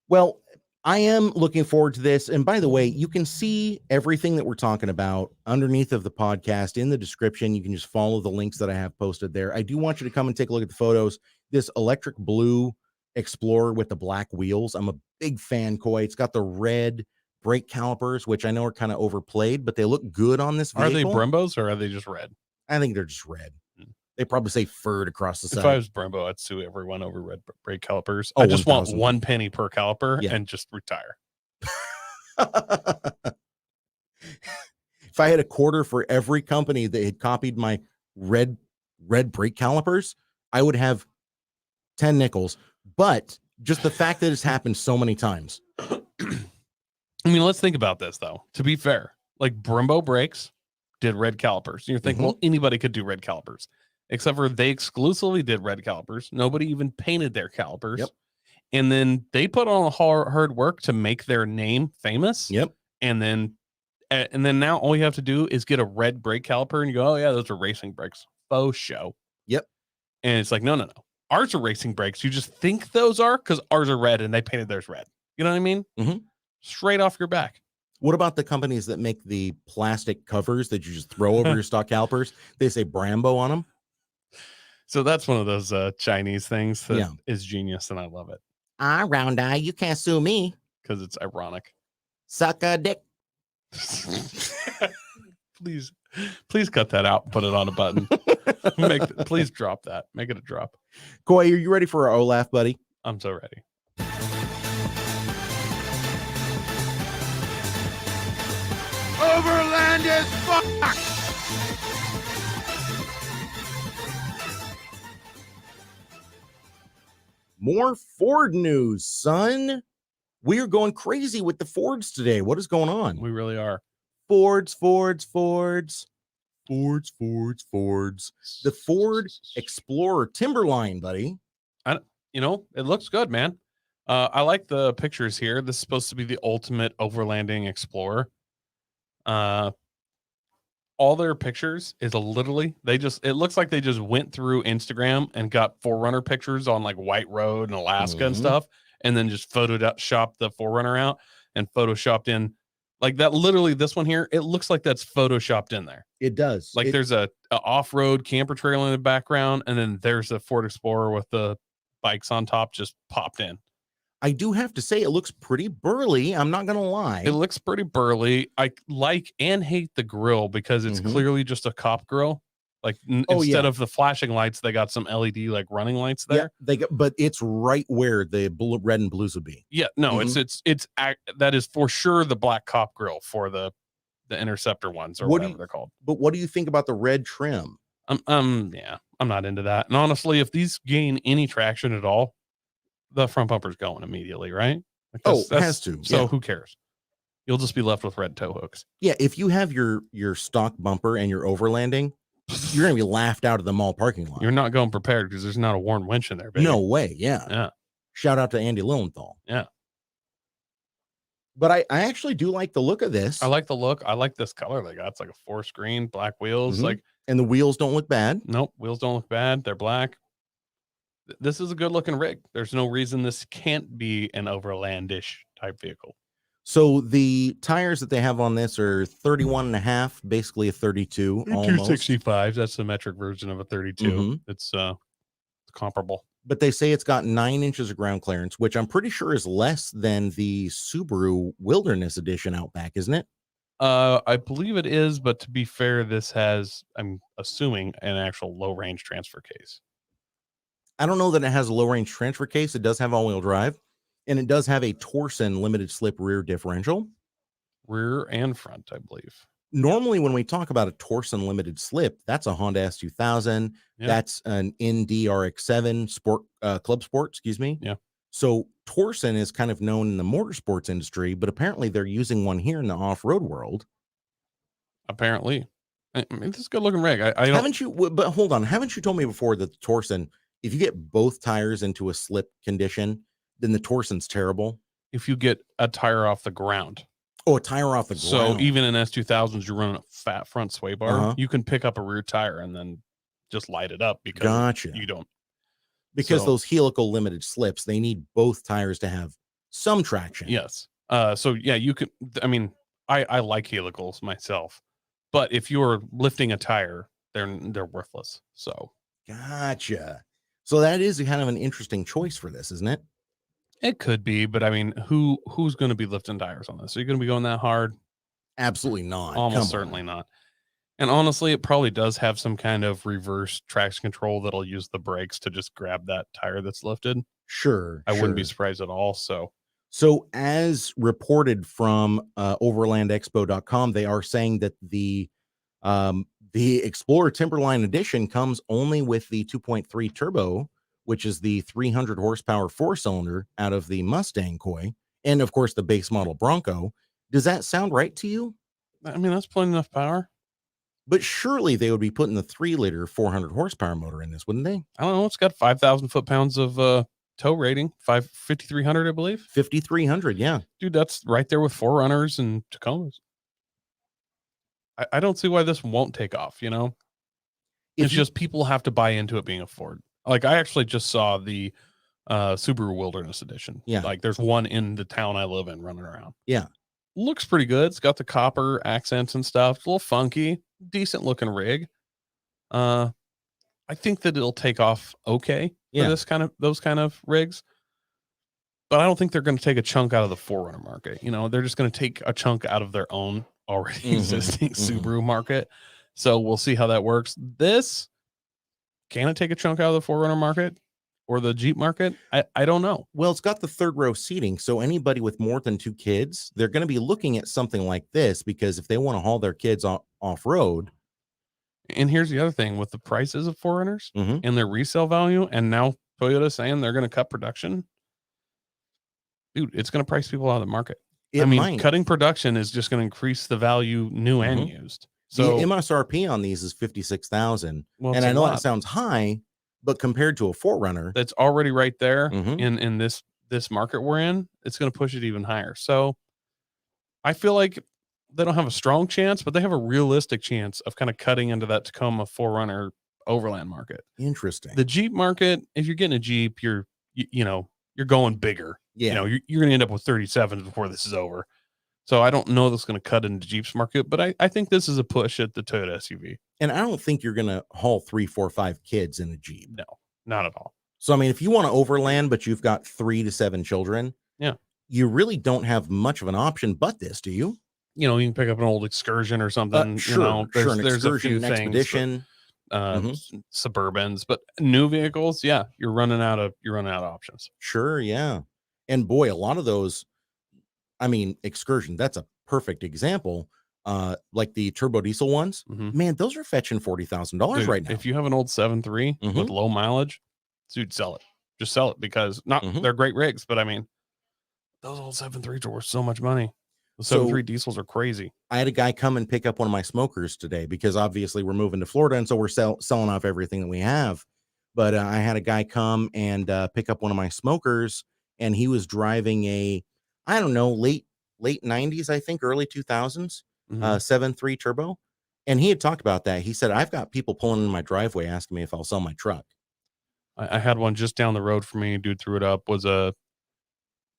Well, I am looking forward to this. And by the way, you can see everything that we're talking about underneath of the podcast in the description. You can just follow the links that I have posted there. I do want you to come and take a look at the photos. This electric blue Explorer with the black wheels. I'm a big fan, Coy. It's got the red brake calipers, which I know are kind of overplayed, but they look good on this vehicle. Are they Brembos or are they just red? I think they're just red. They probably say furred across the side. If I was Brembo, I'd sue everyone over red brake calipers. Oh, I just 1,000. want 1 penny per caliper and just retire. If I had a quarter for every company that had copied my red brake calipers, I would have 10 nickels. But just the fact that it's happened so many times. I mean, let's think about this, though. To be fair, like Brembo brakes did red calipers. And you're thinking, well, anybody could do red calipers. except for they exclusively did red calipers. Nobody even painted their calipers. Yep. And then they put on hard work to make their name famous. Yep. And then now all you have to do is get a red brake caliper and you go, oh yeah, those are racing brakes. Faux show. Yep. And it's like, no. Ours are racing brakes. You just think those are because ours are red and they painted theirs red. You know what I mean? Mm-hmm. Straight off your back. What about the companies that make the plastic covers that you just throw over your stock calipers? They say Brembo on them. So that's one of those Chinese things that is genius, and I love it. Round eye, you can't sue me. Because it's ironic. Suck a dick. Please cut that out and put it on a button. Please drop that. Make it a drop. Coy, are you ready for our Olaf, buddy? I'm so ready. Overland is fucked. More Ford news, son. We are going crazy with the Fords today. What is going on? We really are. Fords. The Ford Explorer Timberline, buddy. It looks good, man. I like the pictures here. This is supposed to be the ultimate overlanding Explorer. All their pictures is literally it looks like they just went through Instagram and got 4Runner pictures on like White Road and Alaska and stuff, and then just photoshopped the 4Runner out and photoshopped in like that. Literally, this one here, it looks like that's photoshopped in there. It does. Like there's a off-road camper trailer in the background, and then there's a Ford Explorer with the bikes on top just popped in. I do have to say it looks pretty burly. I'm not going to lie. It looks pretty burly. I like and hate the grill because it's clearly just a cop grill. Like instead of the flashing lights, they got some LED like running lights there. Yeah, but it's right where the red and blues would be. Yeah, no, it's that is for sure the black cop grill for the Interceptor ones or whatever they're called. But what do you think about the red trim? I'm not into that. And honestly, if these gain any traction at all, the front bumper's going immediately, right? It has to. So who cares? You'll just be left with red tow hooks. Yeah, if you have your stock bumper and you're overlanding, you're going to be laughed out of the mall parking lot. You're not going prepared because there's not a worn winch in there, baby. No way, yeah. Shout out to Andy Lilienthal. Yeah. But I actually do like the look of this. I like the look. I like this color they got. It's like a 4-screen, black wheels. And the wheels don't look bad. Nope, wheels don't look bad. They're black. This is a good looking rig. There's no reason this can't be an overlandish type vehicle. So the tires that they have on this are 31 and a half, basically a 32. 265. That's the metric version of a 32. It's comparable. But they say it's got 9 inches of ground clearance, which I'm pretty sure is less than the Subaru Wilderness Edition Outback, isn't it? I believe it is, but to be fair, this has, I'm assuming, an actual low range transfer case. I don't know that it has a low range transfer case. It does have all-wheel drive, and it does have a Torsen limited slip rear differential. Rear and front, I believe. Normally, when we talk about a Torsen limited slip, that's a Honda S2000. Yeah. That's an Indy RX-7 Sport Club Sport, excuse me. Yeah. So Torsen is kind of known in the motorsports industry, but apparently they're using one here in the off-road world. Apparently. I mean, this is a good-looking rig. Haven't you? But hold on. Haven't you told me before that the Torsen, if you get both tires into a slip condition, then the Torsen's terrible? If you get a tire off the ground. Oh, a tire off the ground. So even in S2000s, you're running a fat front sway bar. You can pick up a rear tire and then just light it up because you don't. Because those helical limited slips, they need both tires to have some traction. Yes. So yeah, you can. I mean, I like helicals myself, but if you're lifting a tire, they're worthless. So gotcha. So that is kind of an interesting choice for this, isn't it? It could be, but I mean, who's going to be lifting tires on this? Are you going to be going that hard? Absolutely not. Almost certainly not. And honestly, it probably does have some kind of reverse traction control that'll use the brakes to just grab that tire that's lifted. Sure. I wouldn't be surprised at all. So as reported from overlandexpo.com, they are saying that the Explorer Timberline Edition comes only with the 2.3 turbo, which is the 300 horsepower 4-cylinder out of the Mustang Koi, and of course the base model Bronco. Does that sound right to you? I mean, that's plenty enough power. But surely they would be putting the 3-liter 400 horsepower motor in this, wouldn't they? I don't know. It's got 5,000 foot-pounds of tow rating, 5,300, I believe. 5,300, yeah. Dude, that's right there with 4Runners and Tacomas. I don't see why this won't take off, you know? It's just people have to buy into it being a Ford. Like, I actually just saw the Subaru Wilderness Edition. Yeah. Like, there's one in the town I live in running around. Yeah. Looks pretty good. It's got the copper accents and stuff. It's a little funky, decent looking rig. I think that it'll take off okay for those kind of rigs. But I don't think they're going to take a chunk out of the 4Runner market. You know, they're just going to take a chunk out of their own already existing Subaru market. So we'll see how that works. This, can it take a chunk out of the 4Runner market or the Jeep market? I don't know. Well, it's got the third row seating. So anybody with more than 2 kids, they're going to be looking at something like this, because if they want to haul their kids off road. And here's the other thing with the prices of 4Runners and their resale value. And now Toyota saying they're going to cut production. Dude, it's going to price people out of the market. Cutting production is just going to increase the value new and used. So the MSRP on these is 56,000. Well, and I know that sounds high, but compared to a 4Runner that's already right there in this market we're in, it's going to push it even higher. So I feel like they don't have a strong chance, but they have a realistic chance of kind of cutting into that Tacoma 4Runner Overland market. Interesting. The Jeep market, if you're getting a Jeep, you're going bigger. Yeah. You know, you're going to end up with 37 before this is over. So I don't know that's going to cut into Jeep's market, but I think this is a push at the Toyota SUV. And I don't think you're going to haul 3, 4, 5 kids in a Jeep. No, not at all. So, I mean, if you want to overland, but you've got 3 to 7 children, you really don't have much of an option but this, do you? You know, you can pick up an old Excursion or something. Sure, There's a few things. Expedition. Suburbans, but new vehicles, you're running out of options. Sure, yeah. And boy, a lot of those, I mean, Excursion, that's a perfect example. Like the turbo diesel ones, man, those are fetching $40,000 right now. If you have an old 7.3 with low mileage, dude, sell it. Just sell it, because they're great rigs, but I mean, those old 7.3s are worth so much money. The 7.3 diesels are crazy. I had a guy come and pick up one of my smokers today, because obviously we're moving to Florida, and so we're selling off everything that we have. But I had a guy come and pick up one of my smokers, and he was driving a, I don't know, late 90s, I think, early 2000s, 7.3 turbo. And he had talked about that. He said, I've got people pulling in my driveway asking me if I'll sell my truck. I had one just down the road from me. Dude threw it up. Was a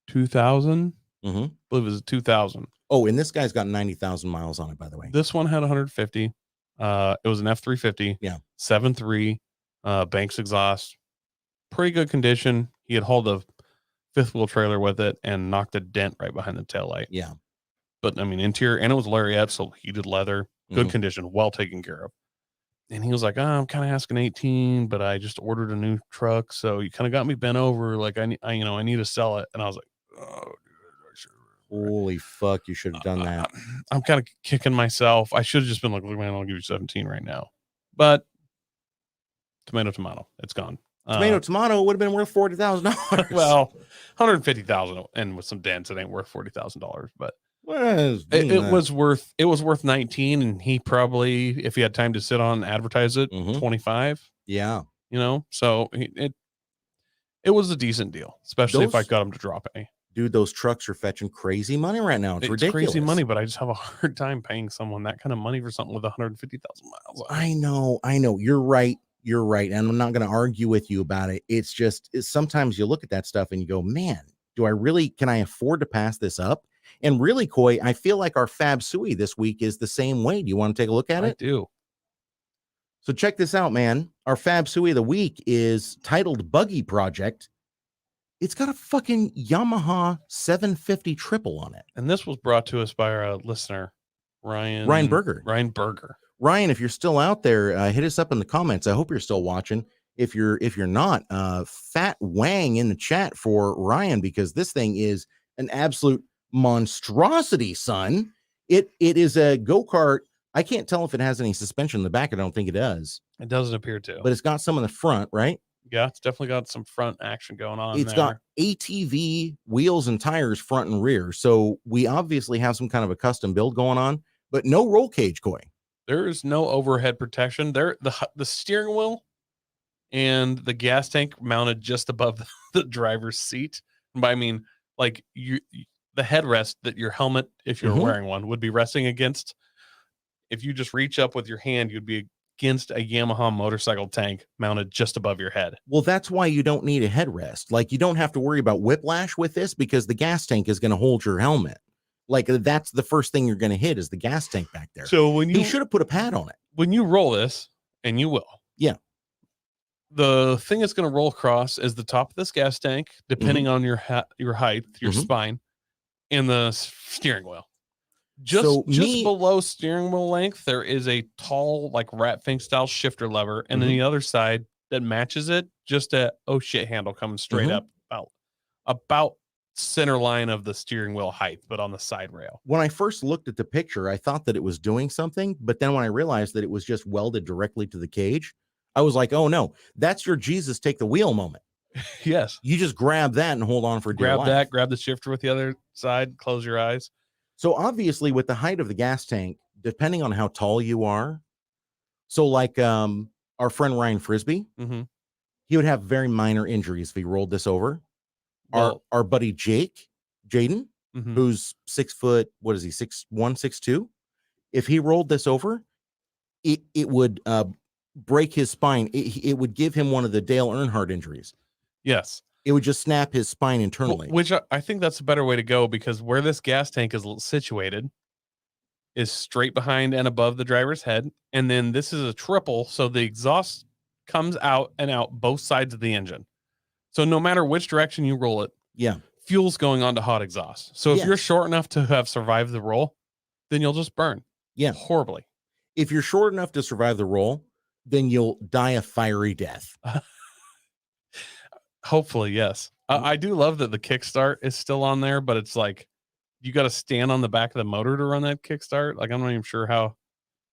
2000. I believe it was a 2000. Oh, and this guy's got 90,000 miles on it, by the way. This one had 150. It was an F350. Yeah. 7.3, Banks exhaust. Pretty good condition. He had hauled a 5th wheel trailer with it and knocked a dent right behind the taillight. Yeah. But I mean, interior, and it was lariat, so heated leather, good condition, well taken care of. And he was like, I'm kind of asking 18, but I just ordered a new truck, so you kind of got me bent over. Like I need to sell it. And I was like, oh, dude, I should. Holy fuck, you should have done that. I'm kind of kicking myself. I should have just been like, look, man, I'll give you 17 right now. But tomato, it's gone. Tomato would have been worth $40,000. Well, 150,000, and with some dents, it ain't worth $40,000. But it was worth 19, and he probably, if he had time to sit on and advertise it, 25. Yeah, you know, so it was a decent deal, especially if I got him to drop any. Dude, those trucks are fetching crazy money right now. It's ridiculous. Crazy money, but I just have a hard time paying someone that kind of money for something with 150,000 miles on it. I know. You're right. And I'm not going to argue with you about it. It's just, sometimes you look at that stuff and you go, man, can I afford to pass this up? And really, Coy, I feel like our Fab Sui this week is the same way. Do you want to take a look at it? I do. So check this out, man. Our Fab Sui of the week is titled Buggy Project. It's got a fucking Yamaha 750 triple on it. And this was brought to us by our listener, Ryan Berger. Ryan, if you're still out there, hit us up in the comments. I hope you're still watching. If you're not, fat wang in the chat for Ryan, because this thing is an absolute monstrosity, son. It is a Gokart. I can't tell if it has any suspension in the back. I don't think it does. It doesn't appear to. But it's got some in the front, right? Yeah, it's definitely got some front action going on. It's got ATV wheels and tires front and rear. So we obviously have some kind of a custom build going on, but no roll cage, Coy. There is no overhead protection. The steering wheel and the gas tank mounted just above the driver's seat. And by I mean, like the headrest that your helmet, if you're wearing one, would be resting against. If you just reach up with your hand, you'd be against a Yamaha motorcycle tank mounted just above your head. Well, that's why you don't need a headrest. Like, you don't have to worry about whiplash with this because the gas tank is going to hold your helmet. Like, that's the first thing you're going to hit is the gas tank back there. So when he should have put a pad on it. When you roll this, and you will. Yeah. The thing that's going to roll across is the top of this gas tank, depending on your height, your spine, and the steering wheel. Just below steering wheel length, there is a tall, like rat fink style shifter lever, and then the other side that matches it, just a oh shit handle coming straight up about center line of the steering wheel height, but on the side rail. When I first looked at the picture, I thought that it was doing something, but then when I realized that it was just welded directly to the cage, I was like, oh no, that's your Jesus take the wheel moment. Yes. You just grab that and hold on for dear life. Grab that, grab the shifter with the other side, close your eyes. So obviously with the height of the gas tank, depending on how tall you are, so like our friend Ryan Frisbee, he would have very minor injuries if he rolled this over. Well, our buddy Jaden, who's 6 foot, what is he, 6'1", 6'2"? If he rolled this over, it would break his spine. It would give him one of the Dale Earnhardt injuries. Yes. It would just snap his spine internally. Which I think that's a better way to go, because where this gas tank is situated is straight behind and above the driver's head. And then this is a triple, so the exhaust comes out and out both sides of the engine. So no matter which direction you roll it, fuel's going on to hot exhaust. So if you're short enough to have survived the roll, then you'll just burn. Yeah. Horribly. If you're short enough to survive the roll, then you'll die a fiery death. Hopefully, yes. I do love that the kickstart is still on there, but it's like you got to stand on the back of the motor to run that kickstart. Like, I'm not even sure how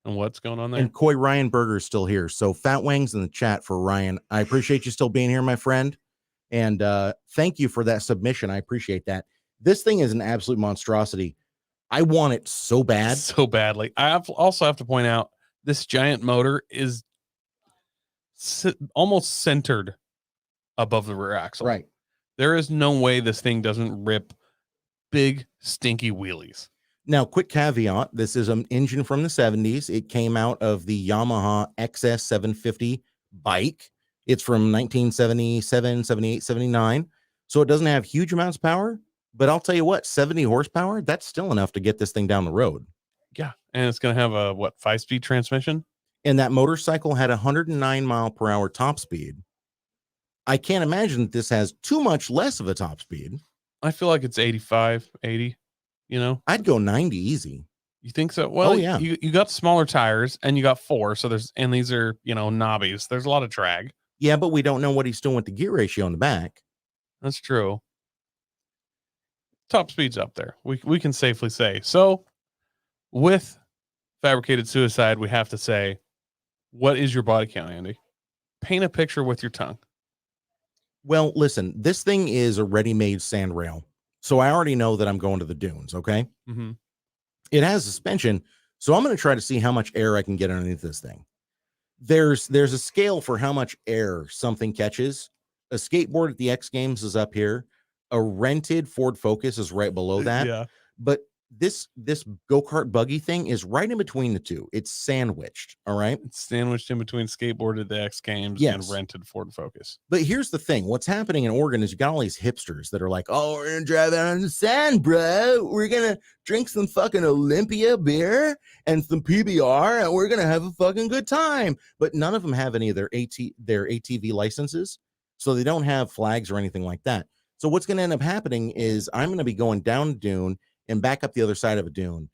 and what's going on there. And Coy Ryan Berger is still here. So Fat Wangs in the chat for Ryan. I appreciate you still being here, my friend. And thank you for that submission. I appreciate that. This thing is an absolute monstrosity. I want it so bad. So badly. I also have to point out this giant motor is almost centered above the rear axle. Right. There is no way this thing doesn't rip big, stinky wheelies. Now, quick caveat. This is an engine from the 70s. It came out of the Yamaha XS 750 bike. It's from 1977, 78, 79. So it doesn't have huge amounts of power, but I'll tell you what, 70 horsepower, that's still enough to get this thing down the road. Yeah. And it's going to have a, 5-speed transmission? And that motorcycle had 109 mile per hour top speed. I can't imagine that this has too much less of a top speed. I feel like it's 85, 80, you know? I'd go 90 easy. You think so? Well, yeah. You got smaller tires and you got 4. So these are, knobbies. There's a lot of drag. Yeah, but we don't know what he's doing with the gear ratio in the back. That's true. Top speed's up there. We can safely say. So with Fabricated Suicide, we have to say, what is your body count, Andy? Paint a picture with your tongue. Well, listen, this thing is a ready-made sand rail. So I already know that I'm going to the dunes, okay? It has suspension, so I'm going to try to see how much air I can get underneath this thing. There's a scale for how much air something catches. A skateboard at the X Games is up here. A rented Ford Focus is right below that. Yeah. But this go-kart buggy thing is right in between the two. It's sandwiched, all right? It's sandwiched in between skateboard at the X Games and rented Ford Focus. But here's the thing. What's happening in Oregon is you got all these hipsters that are like, oh, we're going to drive out on the sand, bro. We're going to drink some fucking Olympia beer and some PBR, and we're going to have a fucking good time. But none of them have any of their ATV licenses, so they don't have flags or anything like that. So what's going to end up happening is I'm going to be going down a dune and back up the other side of a dune.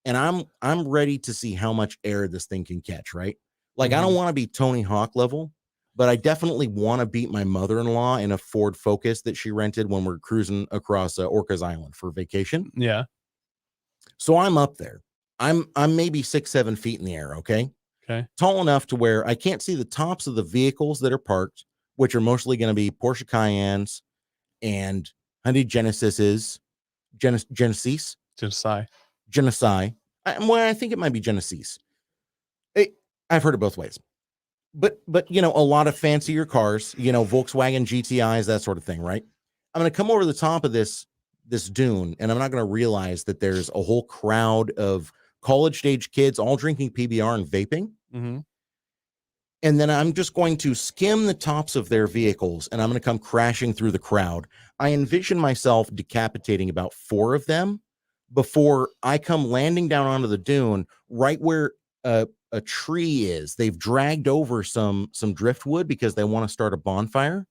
And I'm ready to see how much air this thing can catch, right? Like, I don't want to be Tony Hawk level, but I definitely want to beat my mother-in-law in a Ford Focus that she rented when we're cruising across Orcas Island for vacation. Yeah. So I'm up there. I'm maybe 6-7 feet in the air, okay? Okay. Tall enough to where I can't see the tops of the vehicles that are parked, which are mostly going to be Porsche Cayennes and Hyundai Genesis. Genesee. Genocide. Well, I think it might be Genesis. I've heard it both ways. But a lot of fancier cars, Volkswagen GTIs, that sort of thing, right? I'm going to come over the top of this dune, and I'm not going to realize that there's a whole crowd of college-age kids all drinking PBR and vaping. Mm-hmm. And then I'm just going to skim the tops of their vehicles, and I'm going to come crashing through the crowd. I envision myself decapitating about 4 of them before I come landing down onto the dune right where a tree is. They've dragged over some driftwood because they want to start a bonfire.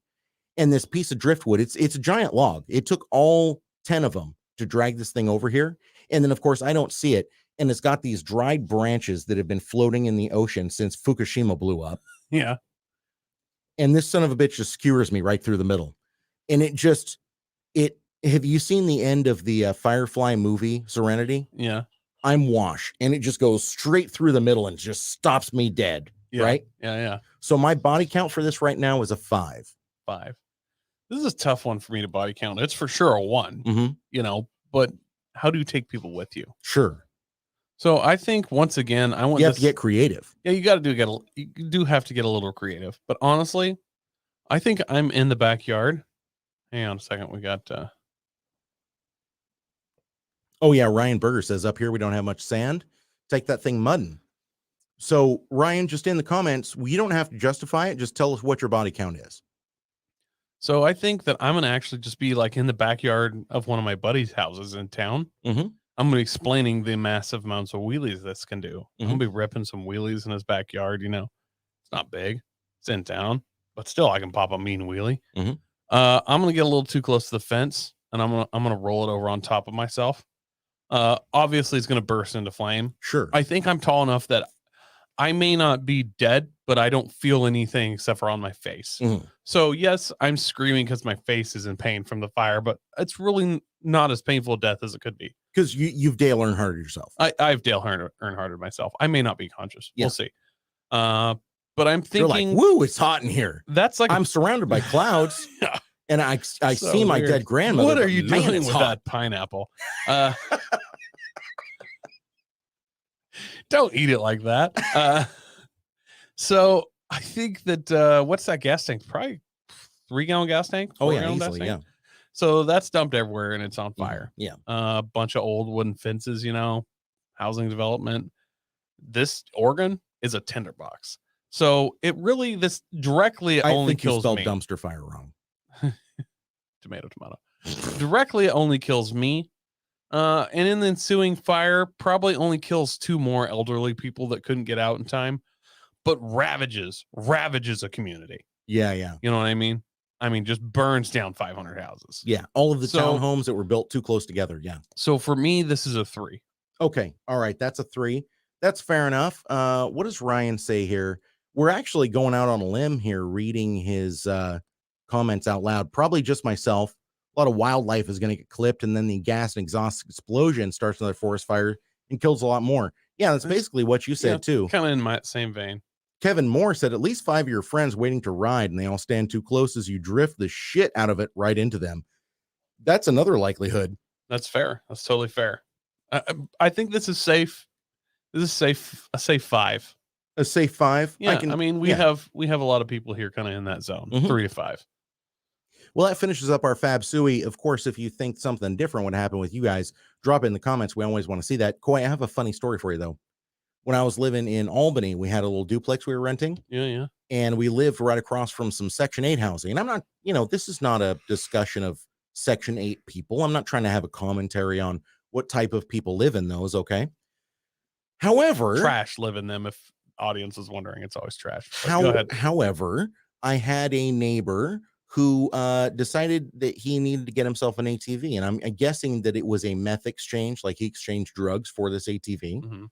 And this piece of driftwood, it's a giant log. It took all 10 of them to drag this thing over here. And then, of course, I don't see it. And it's got these dried branches that have been floating in the ocean since Fukushima blew up. Yeah. And this son of a bitch just skewers me right through the middle. And have you seen the end of the Firefly movie, Serenity? Yeah. I'm wash, and it just goes straight through the middle and just stops me dead. Yeah. Right? Yeah. So my body count for this right now is a 5. 5. This is a tough one for me to body count. It's for sure a 1, Mm-hmm. But how do you take people with you? Sure. So I think once again, you have to get creative. Yeah, you do have to get a little creative. But honestly, I think I'm in the backyard. Hang on a second. We got Oh yeah, Ryan Berger says up here we don't have much sand. Take that thing mudding. So Ryan, just in the comments, you don't have to justify it. Just tell us what your body count is. So I think that I'm gonna actually just be like in the backyard of one of my buddies' houses in town. Mm-hmm. I'm gonna be explaining the massive amounts of wheelies this can do. I'm gonna be ripping some wheelies in his backyard. It's not big. It's in town, but still, I can pop a mean wheelie. Mm-hmm. I'm gonna get a little too close to the fence, and I'm gonna roll it over on top of myself. Obviously, it's gonna burst into flame. Sure. I think I'm tall enough that I may not be dead, but I don't feel anything except for on my face. Mm-hmm. So yes, I'm screaming because my face is in pain from the fire, but it's not as painful a death as it could be. Because you've Dale Earnhardt yourself. I've Dale Earnhardt myself. I may not be conscious. Yeah. We'll see. But I'm thinking, you're like, woo, it's hot in here. That's like I'm surrounded by clouds. Yeah. And I so see my dead grandmother. What are you doing with that pineapple? Don't eat it like that. So I think that what's that gas tank? Probably 3-gallon gas tank. Oh yeah, easily, yeah. So that's dumped everywhere and it's on fire. Yeah. A bunch of old wooden fences, housing development. This organ is a tinderbox. So this directly only kills me. I think you spelled dumpster fire wrong. Tomato. Directly it only kills me. And in the ensuing fire, probably only kills 2 more elderly people that couldn't get out in time, but ravages a community. Yeah. You know what I mean? Just burns down 500 houses. Yeah. All of the townhomes that were built too close together. Yeah. So for me, this is a 3. Okay. All right. That's a 3. That's fair enough. What does Ryan say here? We're actually going out on a limb here, reading his comments out loud. Probably just myself. A lot of wildlife is going to get clipped, and then the gas and exhaust explosion starts another forest fire and kills a lot more. Yeah, that's basically what you said too. Kind of in my same vein. Kevin Moore said at least 5 of your friends waiting to ride, and they all stand too close as you drift the shit out of it right into them. That's another likelihood. That's fair. That's totally fair. I think this is safe. This is safe. A safe 5. A safe 5. Yeah. We have a lot of people here kind of in that zone. 3 to 5. Well, that finishes up our Fab Suey. Of course, if you think something different would happen with you guys, drop it in the comments. We always want to see that. Coy, I have a funny story for you, though. When I was living in Albany, we had a little duplex we were renting. Yeah. And we lived right across from some Section 8 housing. And I'm not, this is not a discussion of Section 8 people. I'm not trying to have a commentary on what type of people live in those, okay? However... Trash live in them, if audience is wondering. It's always trash. Go ahead. However, I had a neighbor who decided that he needed to get himself an ATV. And I'm guessing that it was a meth exchange, like he exchanged drugs for this ATV. Mm-hmm.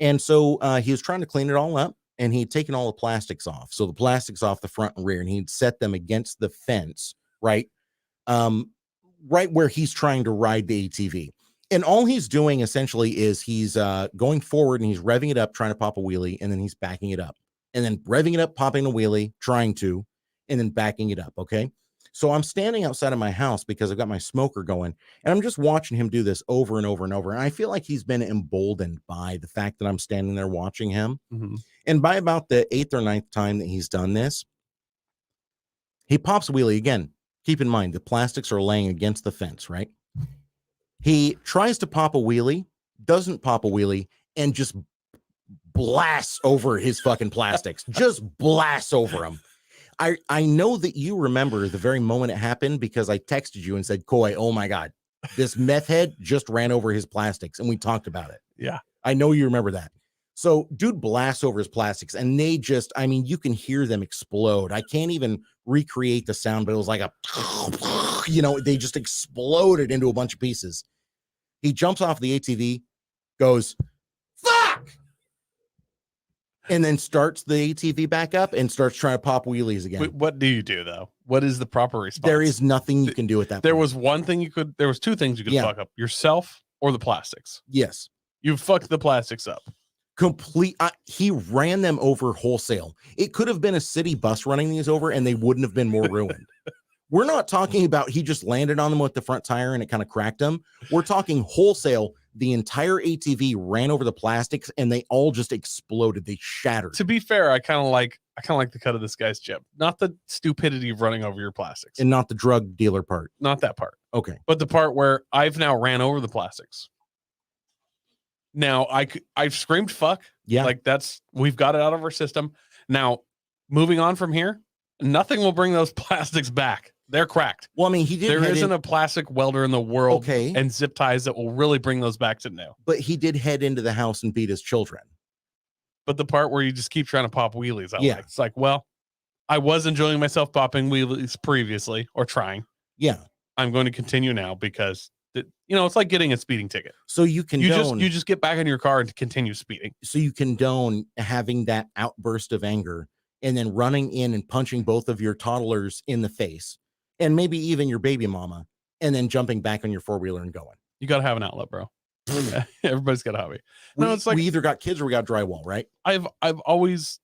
And so he was trying to clean it all up, and he'd taken all the plastics off. So the plastics off the front and rear, and he'd set them against the fence, right? Right where he's trying to ride the ATV. And all he's doing essentially is he's going forward and he's revving it up, trying to pop a wheelie, and then he's backing it up. And then revving it up, popping a wheelie, trying to, and then backing it up, okay? So I'm standing outside of my house because I've got my smoker going, and I'm just watching him do this over and over and over. And I feel like he's been emboldened by the fact that I'm standing there watching him. Mhm. And by about the 8th or 9th time that he's done this, he pops a wheelie again. Keep in mind, the plastics are laying against the fence, right? He tries to pop a wheelie, doesn't pop a wheelie, and just blasts over his fucking plastics. Just blasts over them. I know that you remember the very moment it happened because I texted you and said, Coy, oh my God, this meth head just ran over his plastics, and we talked about it. Yeah. I know you remember that. So dude blasts over his plastics, and they just, I mean, you can hear them explode. I can't even recreate the sound, but it was like a, you know, they just exploded into a bunch of pieces. He jumps off the ATV, goes, fuck! And then starts the ATV back up and starts trying to pop wheelies again. What do you do though? What is the proper response? There is nothing you can do at that There point. was one thing there was two things you could fuck up: yourself or the plastics. Yes. You fucked the plastics up. He ran them over wholesale. It could have been a city bus running these over and they wouldn't have been more ruined. We're not talking about he just landed on them with the front tire and it kind of cracked them. We're talking wholesale. The entire ATV ran over the plastics and they all just exploded. They shattered. To be fair, I kind of like the cut of this guy's jib. Not the stupidity of running over your plastics. And not the drug dealer part. Not that part. Okay. But the part where I've now ran over the plastics. Now I've screamed fuck. Yeah. Like we've got it out of our system. Now, moving on from here, nothing will bring those plastics back. They're cracked. Well, I mean, there isn't a plastic welder in the world and zip ties that will really bring those back to new. But he did head into the house and beat his children. But the part where you just keep trying to pop wheelies, it's like, well, I was enjoying myself popping wheelies previously or trying. Yeah. I'm going to continue now because it's like getting a speeding ticket. So you just get back in your car and continue speeding. So you condone having that outburst of anger and then running in and punching both of your toddlers in the face and maybe even your baby mama and then jumping back on your four-wheeler and going. You got to have an outlet, bro. Everybody's got a hobby. No, it's like we either got kids or we got drywall, right? I've always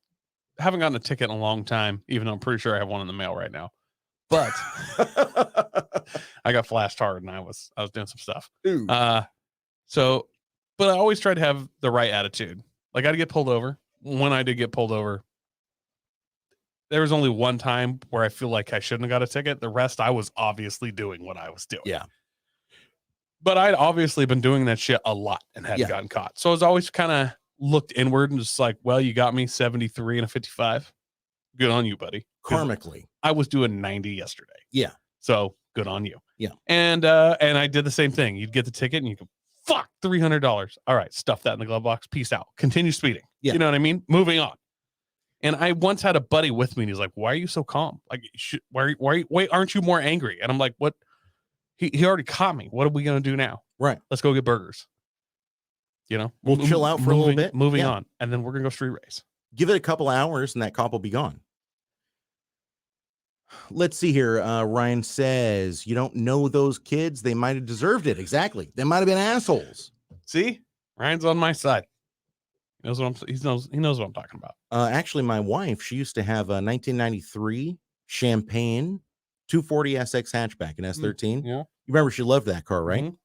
haven't gotten a ticket in a long time, even though I'm pretty sure I have one in the mail right now. But I got flashed hard and I was doing some stuff. But I always try to have the right attitude. Like I get pulled over. When I did get pulled over, there was only one time where I feel like I shouldn't have got a ticket. The rest, I was obviously doing what I was doing. Yeah. But I'd obviously been doing that shit a lot and hadn't gotten caught. So I was always kind of looked inward and just like, well, you got me 73 and a 55. Good on you, buddy. Karmically. I was doing 90 yesterday. Yeah. So good on you. Yeah. And I did the same thing. You'd get the ticket and you go, fuck, $300. All right. Stuff that in the glove box. Peace out. Continue speeding. Yeah. You know what I mean? Moving on. And I once had a buddy with me and he's like, why are you so calm? Like, why aren't you more angry? And I'm like, what? He already caught me. What are we going to do now? Right. Let's go get burgers. We'll chill out for a little bit. Moving on. And then we're going to go street race. Give it a couple hours and that cop will be gone. Let's see here. Ryan says, you don't know those kids. They might have deserved it. Exactly. They might have been assholes. See? Ryan's on my side. He knows what I'm talking about. Actually, my wife, she used to have a 1993 Champagne 240 SX hatchback, an S13. Yeah. You remember she loved that car, right? Mm-hmm.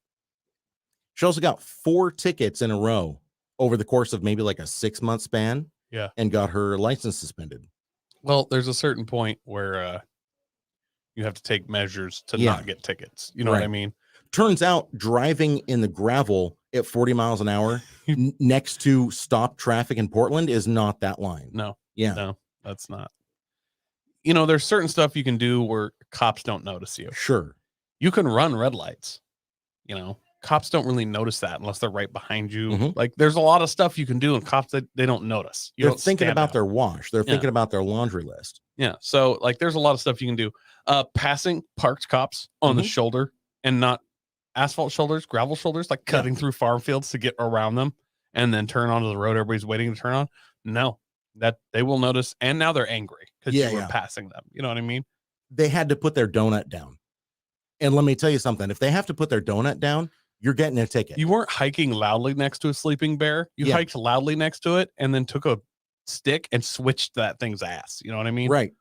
She also got 4 tickets in a row over the course of maybe like a 6-month span. Yeah. And got her license suspended. Well, there's a certain point where you have to take measures to not get tickets. You know what I mean? Turns out driving in the gravel at 40 miles an hour next to stop traffic in Portland is not that line. No. Yeah. No, that's not. There's certain stuff you can do where cops don't notice you. Sure. You can run red lights. Cops don't really notice that unless they're right behind you. Mm-hmm. Like there's a lot of stuff you can do and cops they don't notice. They're thinking about their wash. They're thinking about their laundry list. Yeah. So like there's a lot of stuff you can do. Passing parked cops on the shoulder and not asphalt shoulders, gravel shoulders, like cutting through farm fields to get around them and then turn onto the road everybody's waiting to turn on. No, that they will notice. And now they're angry because you were passing them. You know what I mean? They had to put their donut down. And let me tell you something. If they have to put their donut down, you're getting a ticket. You weren't hiking loudly next to a sleeping bear. You hiked loudly next to it and then took a stick and switched that thing's ass. You know what I mean? Right.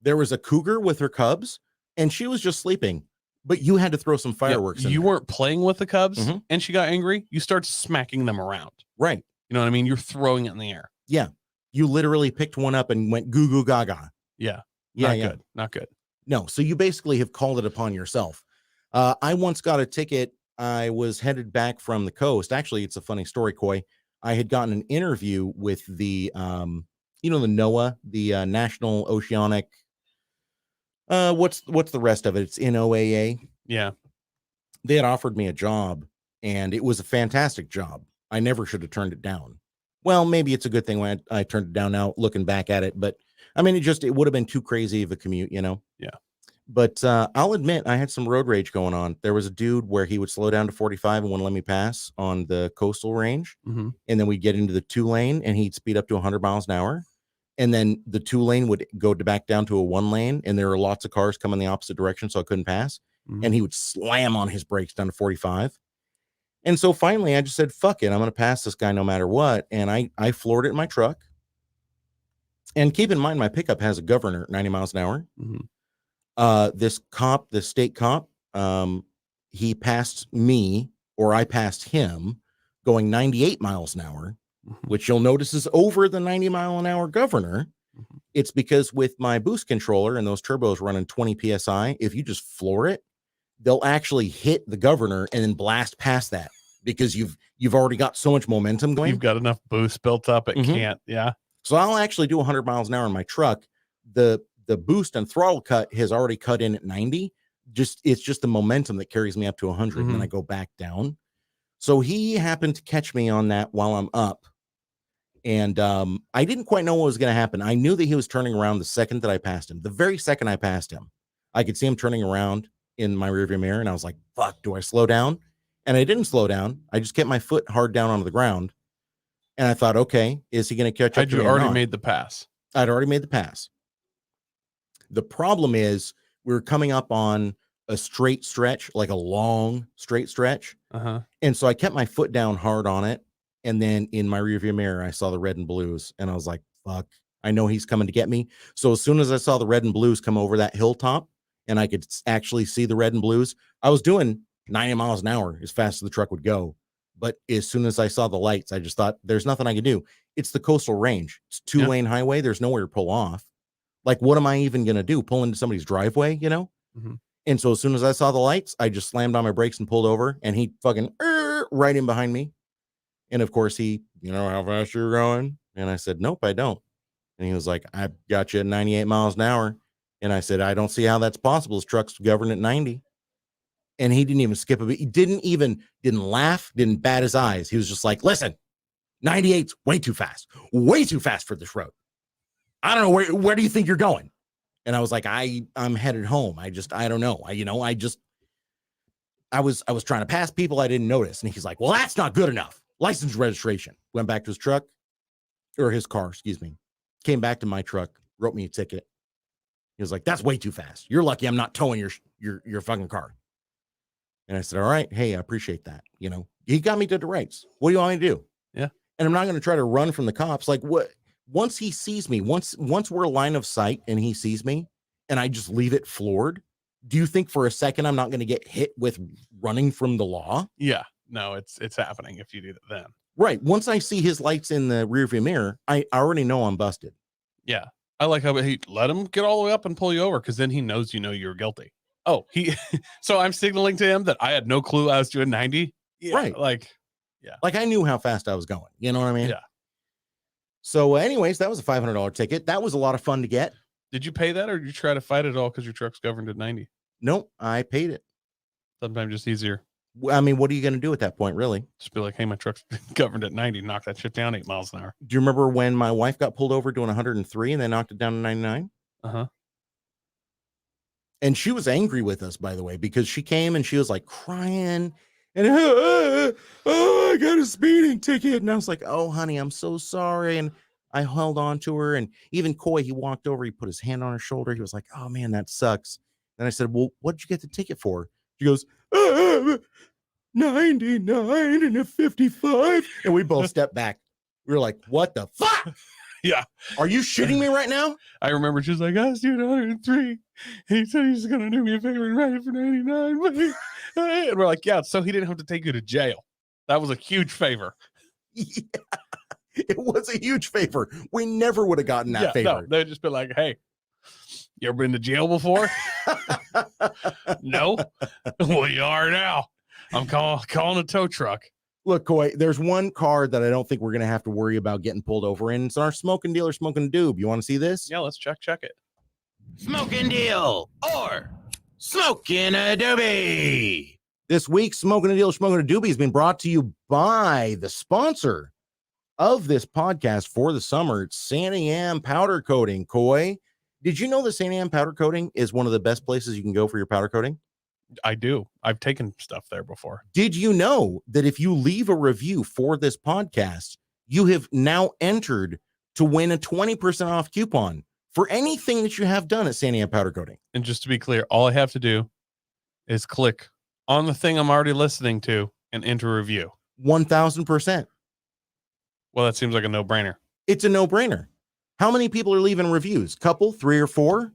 There was a cougar with her cubs and she was just sleeping, but you had to throw some fireworks in You there. weren't playing with the cubs, Mhm. and she got angry. You start smacking them around. Right. You know what I mean? You're throwing it in the air. Yeah. You literally picked one up and went goo goo gaga. Yeah. Yeah. Good. Not good. No. So you basically have called it upon yourself. I once got a ticket. I was headed back from the coast. Actually, it's a funny story, Coy. I had gotten an interview with the, the NOAA, the National Oceanic. What's the rest of it? It's NOAA. Yeah. They had offered me a job, and it was a fantastic job. I never should have turned it down. Well, maybe it's a good thing when I turned it down now, looking back at it. But I mean, it would have been too crazy of a commute, Yeah. But I'll admit, I had some road rage going on. There was a dude where he would slow down to 45 and wouldn't let me pass on the coastal range. Mm-hmm. And then we'd get into the 2-lane, and he'd speed up to 100 miles an hour. And then the 2-lane would go back down to a 1-lane, and there were lots of cars coming the opposite direction, so I couldn't pass. Mm-hmm. And he would slam on his brakes down to 45. And so finally, I just said, fuck it. I'm going to pass this guy no matter what. And I floored it in my truck. And keep in mind, my pickup has a governor at 90 miles an hour. Mm-hmm. This state cop, he passed me, or I passed him, going 98 miles an hour, which you'll notice is over the 90-mile-an-hour governor. Mm-hmm. It's because with my boost controller and those turbos running 20 PSI, if you just floor it, they'll actually hit the governor and then blast past that because you've already got so much momentum going. You've got enough boost built up. It can't. Yeah. So I'll actually do 100 miles an hour in my truck. The boost and throttle cut has already cut in at 90. It's just the momentum that carries me up to 100. And then I go back down. So he happened to catch me on that while I'm up. And I didn't quite know what was going to happen. I knew that he was turning around the second that I passed him. The very second I passed him, I could see him turning around in my rearview mirror. And I was like, fuck, do I slow down? And I didn't slow down. I just kept my foot hard down onto the ground. And I thought, okay, is he going to catch up to me? I'd already made the pass. I'd already made the pass. The problem is we were coming up on a straight stretch, like a long straight stretch. Uh-huh. And so I kept my foot down hard on it. And then in my rearview mirror, I saw the red and blues. And I was like, fuck, I know he's coming to get me. So as soon as I saw the red and blues come over that hilltop and I could actually see the red and blues, I was doing 90 miles an hour as fast as the truck would go. But as soon as I saw the lights, I just thought there's nothing I could do. It's the coastal range. It's 2-lane highway. There's nowhere to pull off. Like, what am I even going to do? Pull into somebody's driveway, Mm-hmm. And so as soon as I saw the lights, I just slammed on my brakes and pulled over, and he fucking right in behind me. And of course he, how fast you're going? And I said, nope, I don't. And he was like, I got you at 98 miles an hour. And I said, I don't see how that's possible. His truck's governed at 90. And he didn't even skip a bit. He didn't laugh, didn't bat his eyes. He was just like, listen, 98's way too fast for this road. I don't know, where do you think you're going? And I was like, I'm headed home. I don't know. I was trying to pass people I didn't notice. And he's like, well, that's not good enough. License registration. Went back to his truck, or his car, excuse me. Came back to my truck, wrote me a ticket. He was like, that's way too fast. You're lucky I'm not towing your fucking car. And I said, all right, hey, I appreciate that. He got me to the rights. What do you want me to do? Yeah. And I'm not going to try to run from the cops. Like, what? Once he sees me, once we're line of sight and he sees me and I just leave it floored, do you think for a second I'm not going to get hit with running from the law? Yeah. No, it's happening if you do that then. Right. Once I see his lights in the rearview mirror, I already know I'm busted. Yeah. I like how he let him get all the way up and pull you over because then he knows you're guilty. Oh, so I'm signaling to him that I had no clue I was doing 90. Yeah, right. Like I knew how fast I was going. You know what I mean? Yeah. So anyways, that was a $500 ticket. That was a lot of fun to get. Did you pay that or did you try to fight it all because your truck's governed at 90? Nope, I paid it. Sometimes just easier. I mean, what are you going to do at that point, really? Just be like, hey, my truck's governed at 90. Knock that shit down 8 miles an hour. Do you remember when my wife got pulled over doing 103 and they knocked it down to 99? Uh-huh. And she was angry with us, by the way, because she came and she was like crying and oh, I got a speeding ticket. And I was like, oh, honey, I'm so sorry. And I held on to her. And even Coy, he walked over, he put his hand on her shoulder. He was like, oh man, that sucks. And I said, well, what did you get the ticket for? She goes, 99 and a 55. And we both stepped back. We were like, what the fuck? Yeah. Are you shitting me right now? I remember she's like, I was doing 103. He said he's going to do me a favor and write it for 99. And we're like, yeah, so he didn't have to take you to jail. That was a huge favor. Yeah, it was a huge favor. We never would have gotten that favor. No, they'd just be like, hey, you ever been to jail before? No. Well, you are now. I'm calling a tow truck. Look, Coy, there's one car that I don't think we're going to have to worry about getting pulled over in. It's our smoking dealer, Smoking Doob. You want to see this? Yeah, let's check it. Smoking Deal or Smoking a Doobie. This week, Smoking a Deal, Smoking a Doobie has been brought to you by the sponsor of this podcast for the summer. It's Santa Am Powder Coating. Coy, did you know that Santa Am Powder Coating is one of the best places you can go for your powder coating? I do. I've taken stuff there before. Did you know that if you leave a review for this podcast, you have now entered to win a 20% off coupon for anything that you have done at Santa Am Powder Coating? And just to be clear, all I have to do is click on the thing I'm already listening to and enter a review. 1,000%. Well, that seems like a no-brainer. It's a no-brainer. How many people are leaving reviews? Couple, 3 or 4?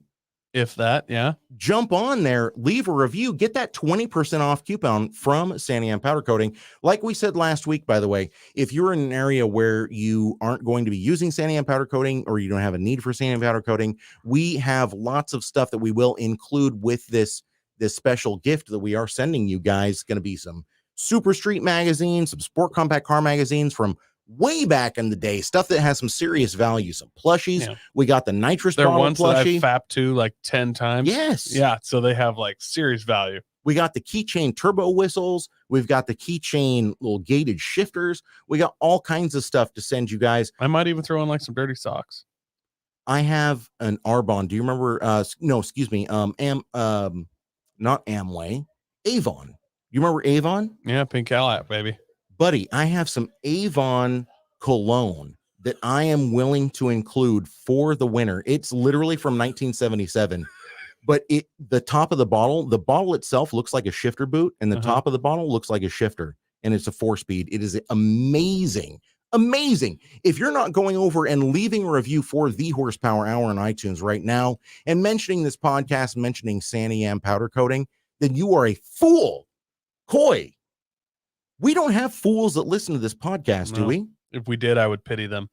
If that, yeah. Jump on there, leave a review, get that 20% off coupon from Santa Am Powder Coating. Like we said last week, by the way, if you're in an area where you aren't going to be using Santa Am Powder Coating or you don't have a need for Santa Am Powder Coating, we have lots of stuff that we will include with this special gift that we are sending you guys. It's going to be some Super Street magazines, some Sport Compact Car magazines from way back in the day, stuff that has some serious value, some plushies. Yeah. We got the nitrous bottle ones plushie that I've fapped to like 10 times. Yes. Yeah. So they have like serious value. We got the keychain turbo whistles. We've got the keychain little gated shifters. We got all kinds of stuff to send you guys. I might even throw in like some dirty socks. I have an Arbonne. Do you remember? No, excuse me. Not Amway, Avon. You remember Avon? Yeah. Pink Cadillac, baby. Buddy, I have some Avon cologne that I am willing to include for the winner. It's literally from 1977, but the top of the bottle itself looks like a shifter boot, and the top of the bottle looks like a shifter, and it's a 4-speed. It is amazing. Amazing. If you're not going over and leaving a review for the Horsepower Hour on iTunes right now and mentioning this podcast, mentioning Santa Am Powder Coating, then you are a fool. Coy. We don't have fools that listen to this podcast, do we? If we did, I would pity them.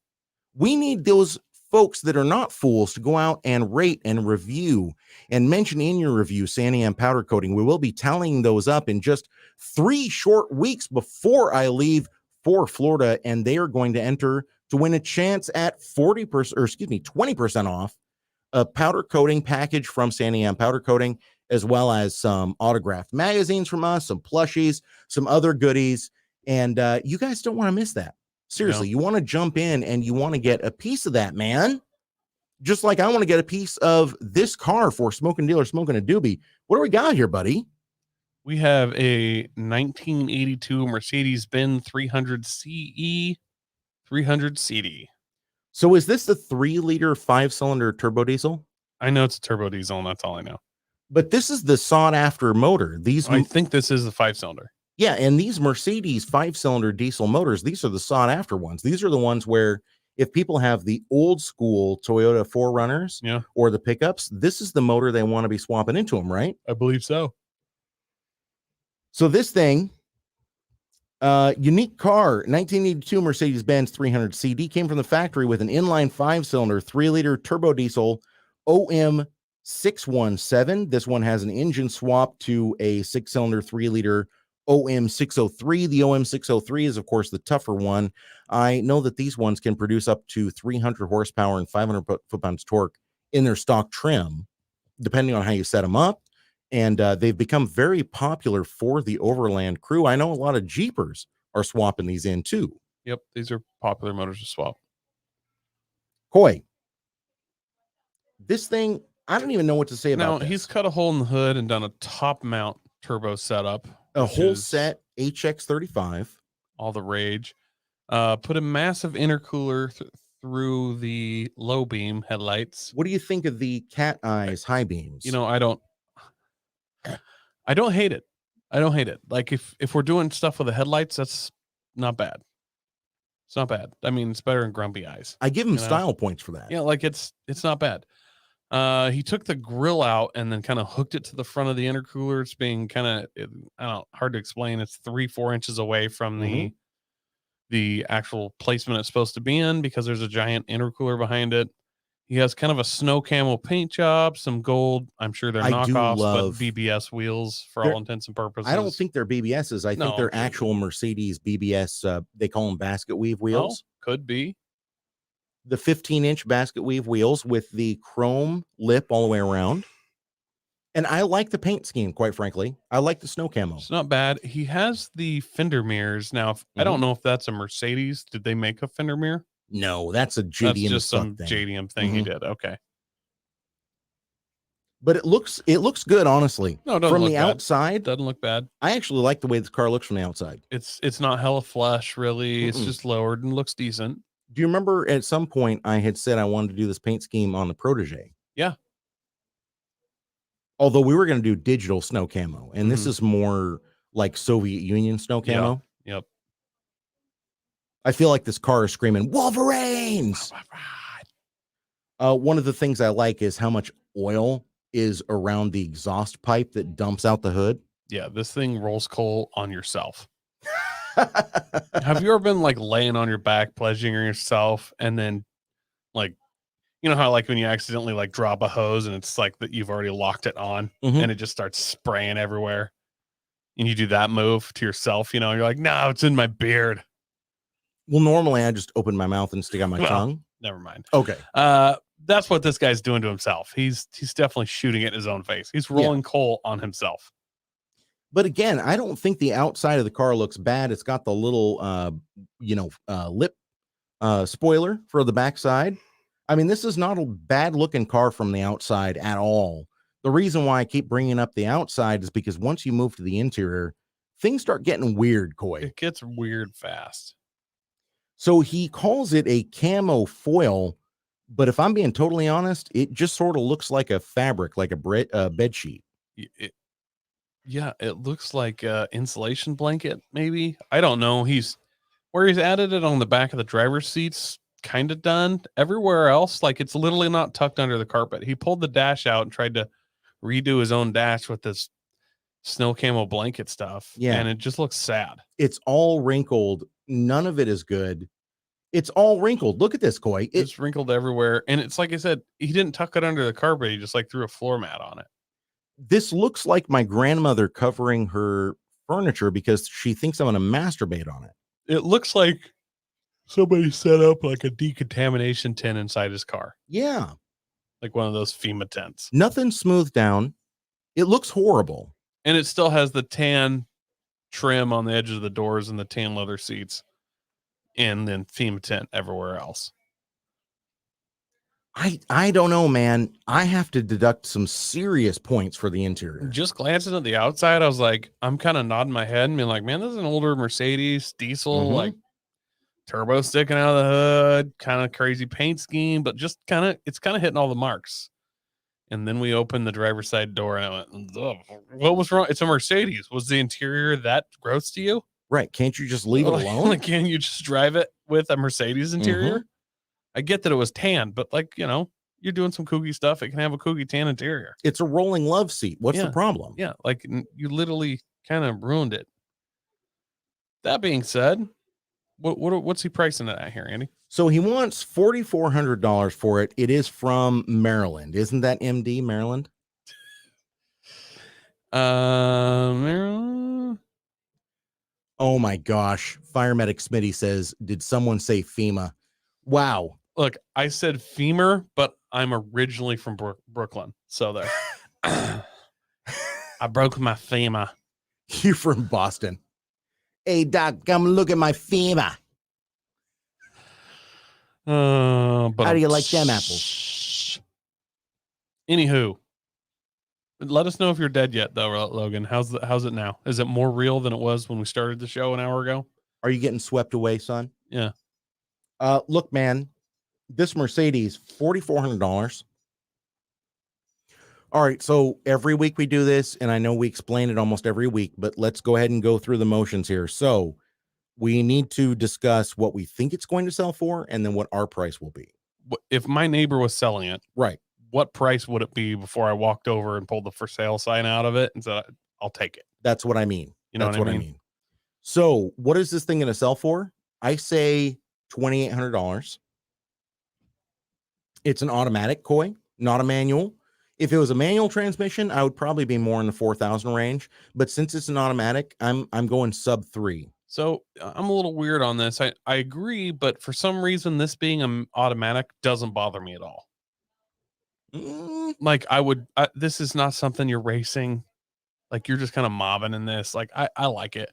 We need those folks that are not fools to go out and rate and review and mention in your review Santa Am Powder Coating. We will be tallying those up in just 3 short weeks before I leave for Florida, and they are going to enter to win a chance at 20% off a powder coating package from Santa Am Powder Coating, as well as some autographed magazines from us, some plushies, some other goodies. And you guys don't want to miss that. Seriously, you want to jump in and you want to get a piece of that, man. Just like I want to get a piece of this car for Smoking Dealer, Smoking a Doobie. What do we got here, buddy? We have a 1982 Mercedes-Benz 300 CE 300 CD. So is this the 3-liter 5-cylinder turbo diesel? I know it's a turbo diesel, and that's all I know. But this is the sought-after motor. I think this is the 5-cylinder. Yeah, and these Mercedes 5-cylinder diesel motors, these are the sought-after ones. These are the ones where if people have the old-school Toyota 4Runners or the pickups, this is the motor they want to be swapping into them, right? I believe so. So this thing, unique car, 1982 Mercedes-Benz 300 CD, came from the factory with an inline 5-cylinder 3-liter turbo diesel OM 617. This one has an engine swap to a 6-cylinder 3-liter OM 603. The OM 603 is, of course, the tougher one. I know that these ones can produce up to 300 horsepower and 500 foot-pounds torque in their stock trim, depending on how you set them up. And they've become very popular for the Overland crew. I know a lot of Jeepers are swapping these in, too. Yep, these are popular motors to swap. Coy, this thing, I don't even know what to say about this. He's cut a hole in the hood and done a top mount turbo setup. A whole set HX35. All the rage. Put a massive intercooler through the low beam headlights. What do you think of the cat eyes high beams? You know, I don't hate it. I don't hate it. Like if we're doing stuff with the headlights, that's not bad. It's not bad. I mean, it's better than Grumpy Eyes. I give him You know? style points for that. Yeah, like it's not bad. He took the grill out and then kind of hooked it to the front of the intercooler. It's being kind of, I don't know, hard to explain. It's 3-4 inches away from the actual placement it's supposed to be in because there's a giant intercooler behind it. He has kind of a snow camo paint job, some gold. I'm sure they're knockoffs, but BBS wheels for all intents and purposes. I don't think they're BBSs. I think they're actual Mercedes BBS. They call them basket weave wheels. Oh, could be. The 15-inch basket weave wheels with the chrome lip all the way around. And I like the paint scheme, quite frankly. I like the snow camo. It's not bad. He has the fender mirrors. Now, I don't know if that's a Mercedes. Did they make a fender mirror? No, that's a JDM. That's just some JDM thing he did. Okay. But it looks good, honestly. No, it doesn't from look the bad. outside. Doesn't look bad. I actually like the way this car looks from the outside. It's not hella flush, really. It's just lowered and looks decent. Do you remember at some point I had said I wanted to do this paint scheme on the Protege? Yeah. Although we were going to do digital snow camo, and this is more like Soviet Union snow camo. Yep. I feel like this car is screaming Wolverines. One of the things I like is how much oil is around the exhaust pipe that dumps out the hood. Yeah, this thing rolls coal on yourself. Have you ever been like laying on your back, pleasuring yourself, and then like, you know how like when you accidentally like drop a hose and it's like that you've already locked it on and it just starts spraying everywhere, and you do that move to yourself, you know, you're like, no, it's in my beard. Well, normally I just open my mouth and stick out my tongue. Never mind. Okay. That's what this guy's doing to himself. He's definitely shooting it in his own face. He's rolling coal on himself. But again, I don't think the outside of the car looks bad. It's got the little, lip spoiler for the backside. I mean, this is not a bad looking car from the outside at all. The reason why I keep bringing up the outside is because once you move to the interior, things start getting weird, Coy. It gets weird fast. So he calls it a camo foil, but if I'm being totally honest, it just sort of looks like a fabric, like a bed sheet. It looks like a insulation blanket, maybe. I don't know. He's added it on the back of the driver's seats, kind of done. Everywhere else, like it's literally not tucked under the carpet. He pulled the dash out and tried to redo his own dash with this snow camo blanket stuff. Yeah. And it just looks sad. It's all wrinkled. None of it is good. It's all wrinkled. Look at this, Coy. It's wrinkled everywhere. And it's like I said, he didn't tuck it under the carpet. He just like threw a floor mat on it. This looks like my grandmother covering her furniture because she thinks I'm going to masturbate on it. It looks like somebody set up like a decontamination tent inside his car. Yeah. Like one of those FEMA tents. Nothing smoothed down. It looks horrible. And it still has the tan trim on the edges of the doors and the tan leather seats. And then FEMA tent everywhere else. I don't know, man. I have to deduct some serious points for the interior. Just glancing at the outside, I was like, I'm kind of nodding my head and being like, man, this is an older Mercedes diesel, like turbo sticking out of the hood, kind of crazy paint scheme, but just it's kind of hitting all the marks. And then we opened the driver's side door and I went, oh, what was wrong? It's a Mercedes. Was the interior that gross to you? Right. Can't you just leave it alone? Like, can't you just drive it with a Mercedes interior? I get that it was tan, but like, you know, you're doing some kooky stuff. It can have a kooky tan interior. It's a rolling love seat. What's the problem? Yeah. Like you literally kind of ruined it. That being said, what's he pricing it at here, Andy? So he wants $4,400 for it. It is from Maryland. Isn't that MD, Maryland? Maryland. Oh my gosh. Fire Medic Smitty says, did someone say FEMA? Wow. Look, I said femur, but I'm originally from Brooklyn. So there. I broke my femur. You're from Boston. Hey, Doc, come look at my femur. But how do you like them apples? Anywho, let us know if you're dead yet, though, Logan. How's it now? Is it more real than it was when we started the show an hour ago? Are you getting swept away, son? Yeah. Look, man, this Mercedes, $4,400. All right, so every week we do this, and I know we explain it almost every week, but let's go ahead and go through the motions here. So we need to discuss what we think it's going to sell for and then what our price will be. If my neighbor was selling it, right, what price would it be before I walked over and pulled the for sale sign out of it and said, I'll take it? That's what I mean. You know That's what I mean? So what is this thing going to sell for? I say $2,800. It's an automatic koi, not a manual. If it was a manual transmission, I would probably be more in the 4,000 range. But since it's an automatic, I'm going sub 3. So I'm a little weird on this. I agree, but for some reason, this being an automatic doesn't bother me at all. Like this is not something you're racing. Like you're just kind of mobbing in this. Like I like it.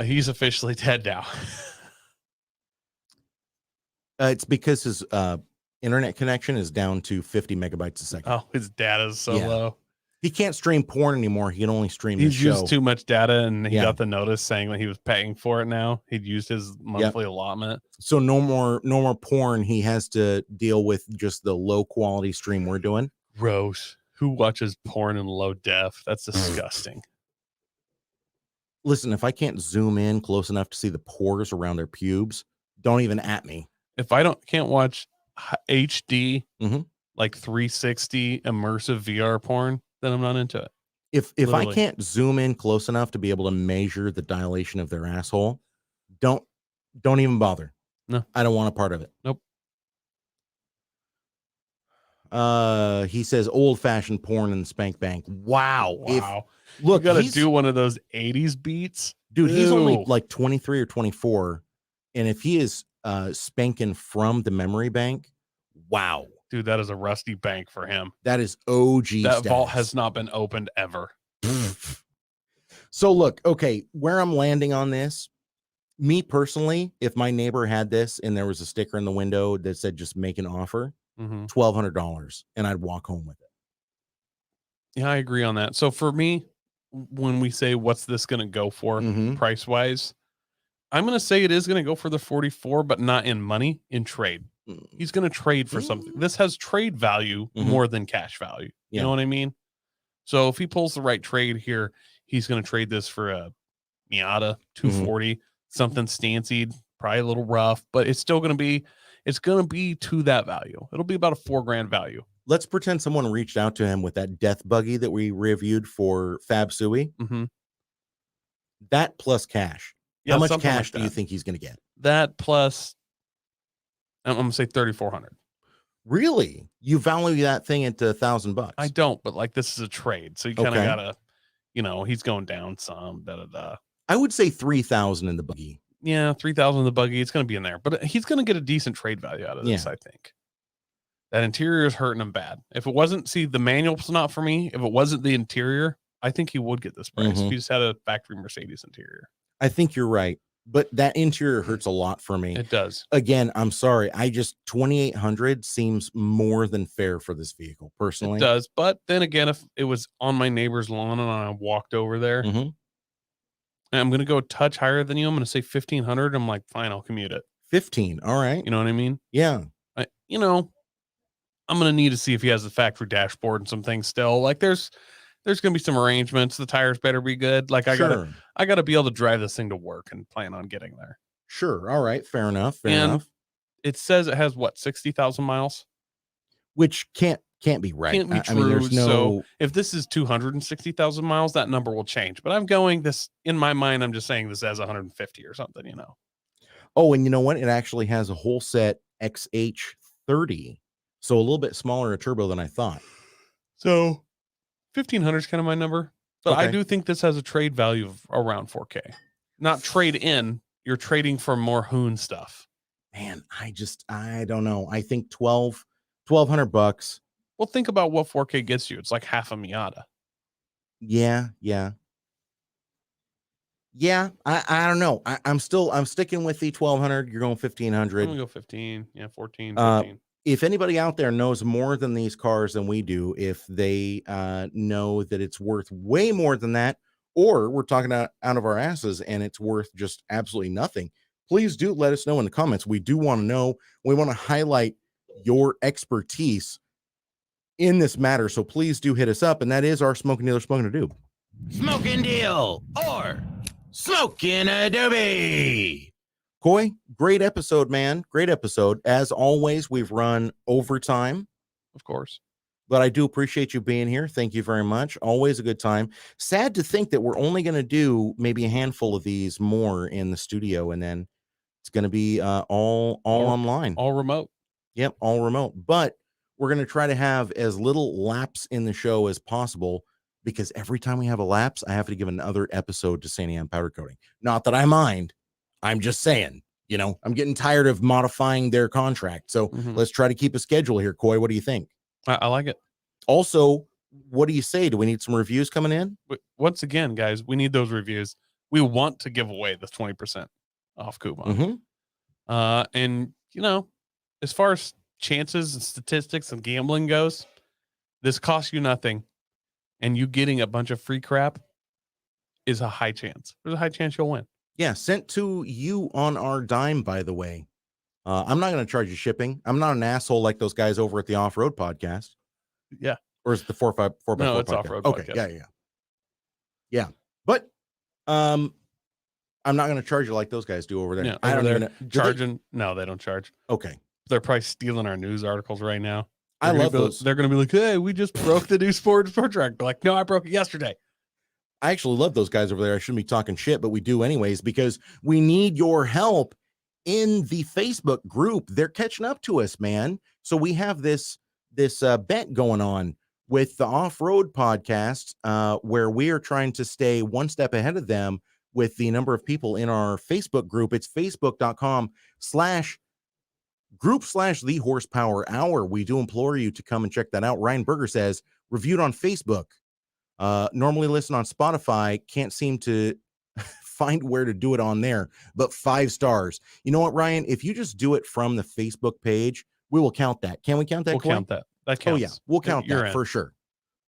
He's officially dead now. It's because his internet connection is down to 50 megabytes a second. Oh, his data is so low. He can't stream porn anymore. He can only stream the show. He's used too much data, and he got the notice saying that he was paying for it now. He'd used his monthly allotment. So no more porn. He has to deal with just the low quality stream we're doing. Gross. Who watches porn in low def? That's disgusting. Listen, if I can't zoom in close enough to see the pores around their pubes, don't even at me. If I can't watch HD, like 360 immersive VR porn, then I'm not into it. If I can't zoom in close enough to be able to measure the dilation of their asshole, don't even bother. No, I don't want a part of it. Nope. He says old-fashioned porn in the spank bank. Wow. Look, you gotta do one of those 80s beats. Dude, he's only like 23 or 24. And if he is spanking from the memory bank, wow. Dude, that is a rusty bank for him. That is OG That vault has not been opened ever. So look, okay, where I'm landing on this, me personally, if my neighbor had this and there was a sticker in the window that said just make an offer, $1,200, and I'd walk home with it. Yeah, I agree on that. So for me, when we say what's this going to go for price wise, I'm going to say it is going to go for the 44, but not in money, in trade. He's going to trade for something. This has trade value more than cash value. You know what I mean? So if he pulls the right trade here, he's going to trade this for a Miata 240, something stancied, probably a little rough, but it's still going to be, to that value. It'll be about a $4,000 value. Let's pretend someone reached out to him with that death buggy that we reviewed for Fab Sui. That plus cash. How much cash do you think he's going to get? That plus, I'm going to say 3,400. Really? You value that thing at $1,000? I don't, but like this is a trade, so you kind of gotta, he's going down some. I would say 3,000 in the buggy. Yeah, 3,000 in the buggy. It's going to be in there, but he's going to get a decent trade value out of this. I think that interior is hurting him bad. If it wasn't, the manual's not for me. If it wasn't the interior, I think he would get this price. If he just had a factory Mercedes interior. I think you're right, but that interior hurts a lot for me. It does. Again, I'm sorry. 2,800 seems more than fair for this vehicle, personally. It does, but then again, if it was on my neighbor's lawn and I walked over there, and I'm going to go a touch higher than you, I'm going to say 1,500. I'm like, fine, I'll commute it. 15. All right. You know what I mean? Yeah. I'm going to need to see if he has the factory dashboard and some things still. Like there's going to be some arrangements. The tires better be good. Like I gotta be able to drive this thing to work and plan on getting there. Sure. All right. Fair enough. Fair enough. It says it has 60,000 miles, which can't be right. Can't be true. I mean, there's no. So if this is 260,000 miles, that number will change. But I'm going this in my mind. I'm just saying this has 150 or something. Oh, and you know what? It actually has a whole set XH30, so a little bit smaller a turbo than I thought. So 1,500 is kind of my number, but I do think this has a trade value of around 4K. Not trade in, you're trading for more Hoon stuff. Man, I don't know. I think $1,200. Well, think about what 4K gets you. It's like half a Miata. Yeah. I don't know. I'm sticking with the 1,200. You're going 1,500. I'm gonna go 15. Yeah, 14. 15. If anybody out there knows more than these cars than we do, if they know that it's worth way more than that, or we're talking out of our asses and it's worth just absolutely nothing, please do let us know in the comments. We do want to know. We want to highlight your expertise in this matter. So please do hit us up. And that is our Smoking Dealer Smoking to Do. Smoking Deal or Smoking a Doobie. Coy, great episode, man. Great episode. As always, we've run overtime. Of course. But I do appreciate you being here. Thank you very much. Always a good time. Sad to think that we're only going to do maybe a handful of these more in the studio, and then it's going to be all online. All remote. Yep, all remote. But we're going to try to have as little lapse in the show as possible, because every time we have a lapse, I have to give another episode to Sandy Ann Powder Coating. Not that I mind. I'm just saying, I'm getting tired of modifying their contract. So let's try to keep a schedule here. Coy, what do you think? I like it. Also, what do you say? Do we need some reviews coming in? Once again, guys, we need those reviews. We want to give away the 20% off coupon. And, as far as chances and statistics and gambling goes, this costs you nothing. And you getting a bunch of free crap is a high chance. There's a high chance you'll win. Yeah, sent to you on our dime, by the way. I'm not going to charge you shipping. I'm not an asshole like those guys over at the Off-Road Podcast. Yeah. Or is it the 4x4? No, it's podcast? Off-Road Okay, Podcast. Yeah. But I'm not going to charge you like those guys do over there. Yeah, I don't they're even charging. No, they don't charge. Okay. They're probably stealing our news articles right now. I love those. They're going to be like, hey, we just broke the new sport track. But like, no, I broke it yesterday. I actually love those guys over there. I shouldn't be talking shit, but we do anyways, because we need your help in the Facebook group. They're catching up to us, man. So we have this bet going on with the Off-Road Podcast, where we are trying to stay one step ahead of them with the number of people in our Facebook group. It's facebook.com/group/the horsepower hour. We do implore you to come and check that out. Ryan Berger says, reviewed on Facebook. Normally listen on Spotify. Can't seem to find where to do it on there, but 5 stars. You know what, Ryan? If you just do it from the Facebook page, we will count that. Can we count that? We'll count that. That counts. Oh yeah, we'll count that for sure.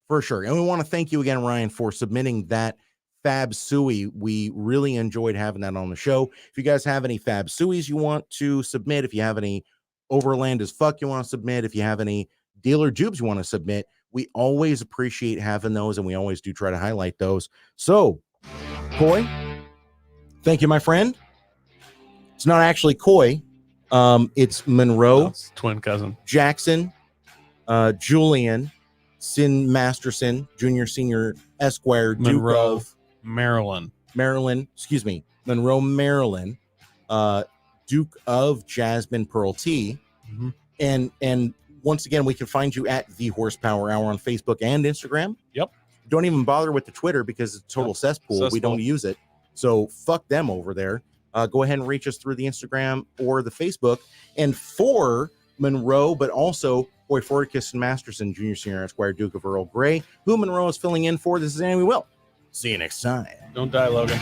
For sure. And we want to thank you again, Ryan, for submitting that Fab Suey. We really enjoyed having that on the show. If you guys have any Fab Sueys you want to submit, if you have any Overland as fuck you want to submit, if you have any dealer dupes you want to submit, we always appreciate having those, and we always do try to highlight those. So, Coy, thank you, my friend. It's not actually Coy. It's Monroe. No, it's twin cousin. Jackson, Julian, Sin Masterson, Junior, Senior, Esquire, Monroe, Duke of Maryland, Monroe, Maryland, Duke of Jasmine Pearl T. And once again, we can find you at The Horsepower Hour on Facebook and Instagram. Yep. Don't even bother with the Twitter because it's a total cesspool. We don't use it. So fuck them over there. Go ahead and reach us through the Instagram or the Facebook. And for Monroe, but also Boy Forticus and Masterson, Junior, Senior, Esquire, Duke of Earl Grey, who Monroe is filling in for. This is Andy Will. See you next time. Don't die, Logan.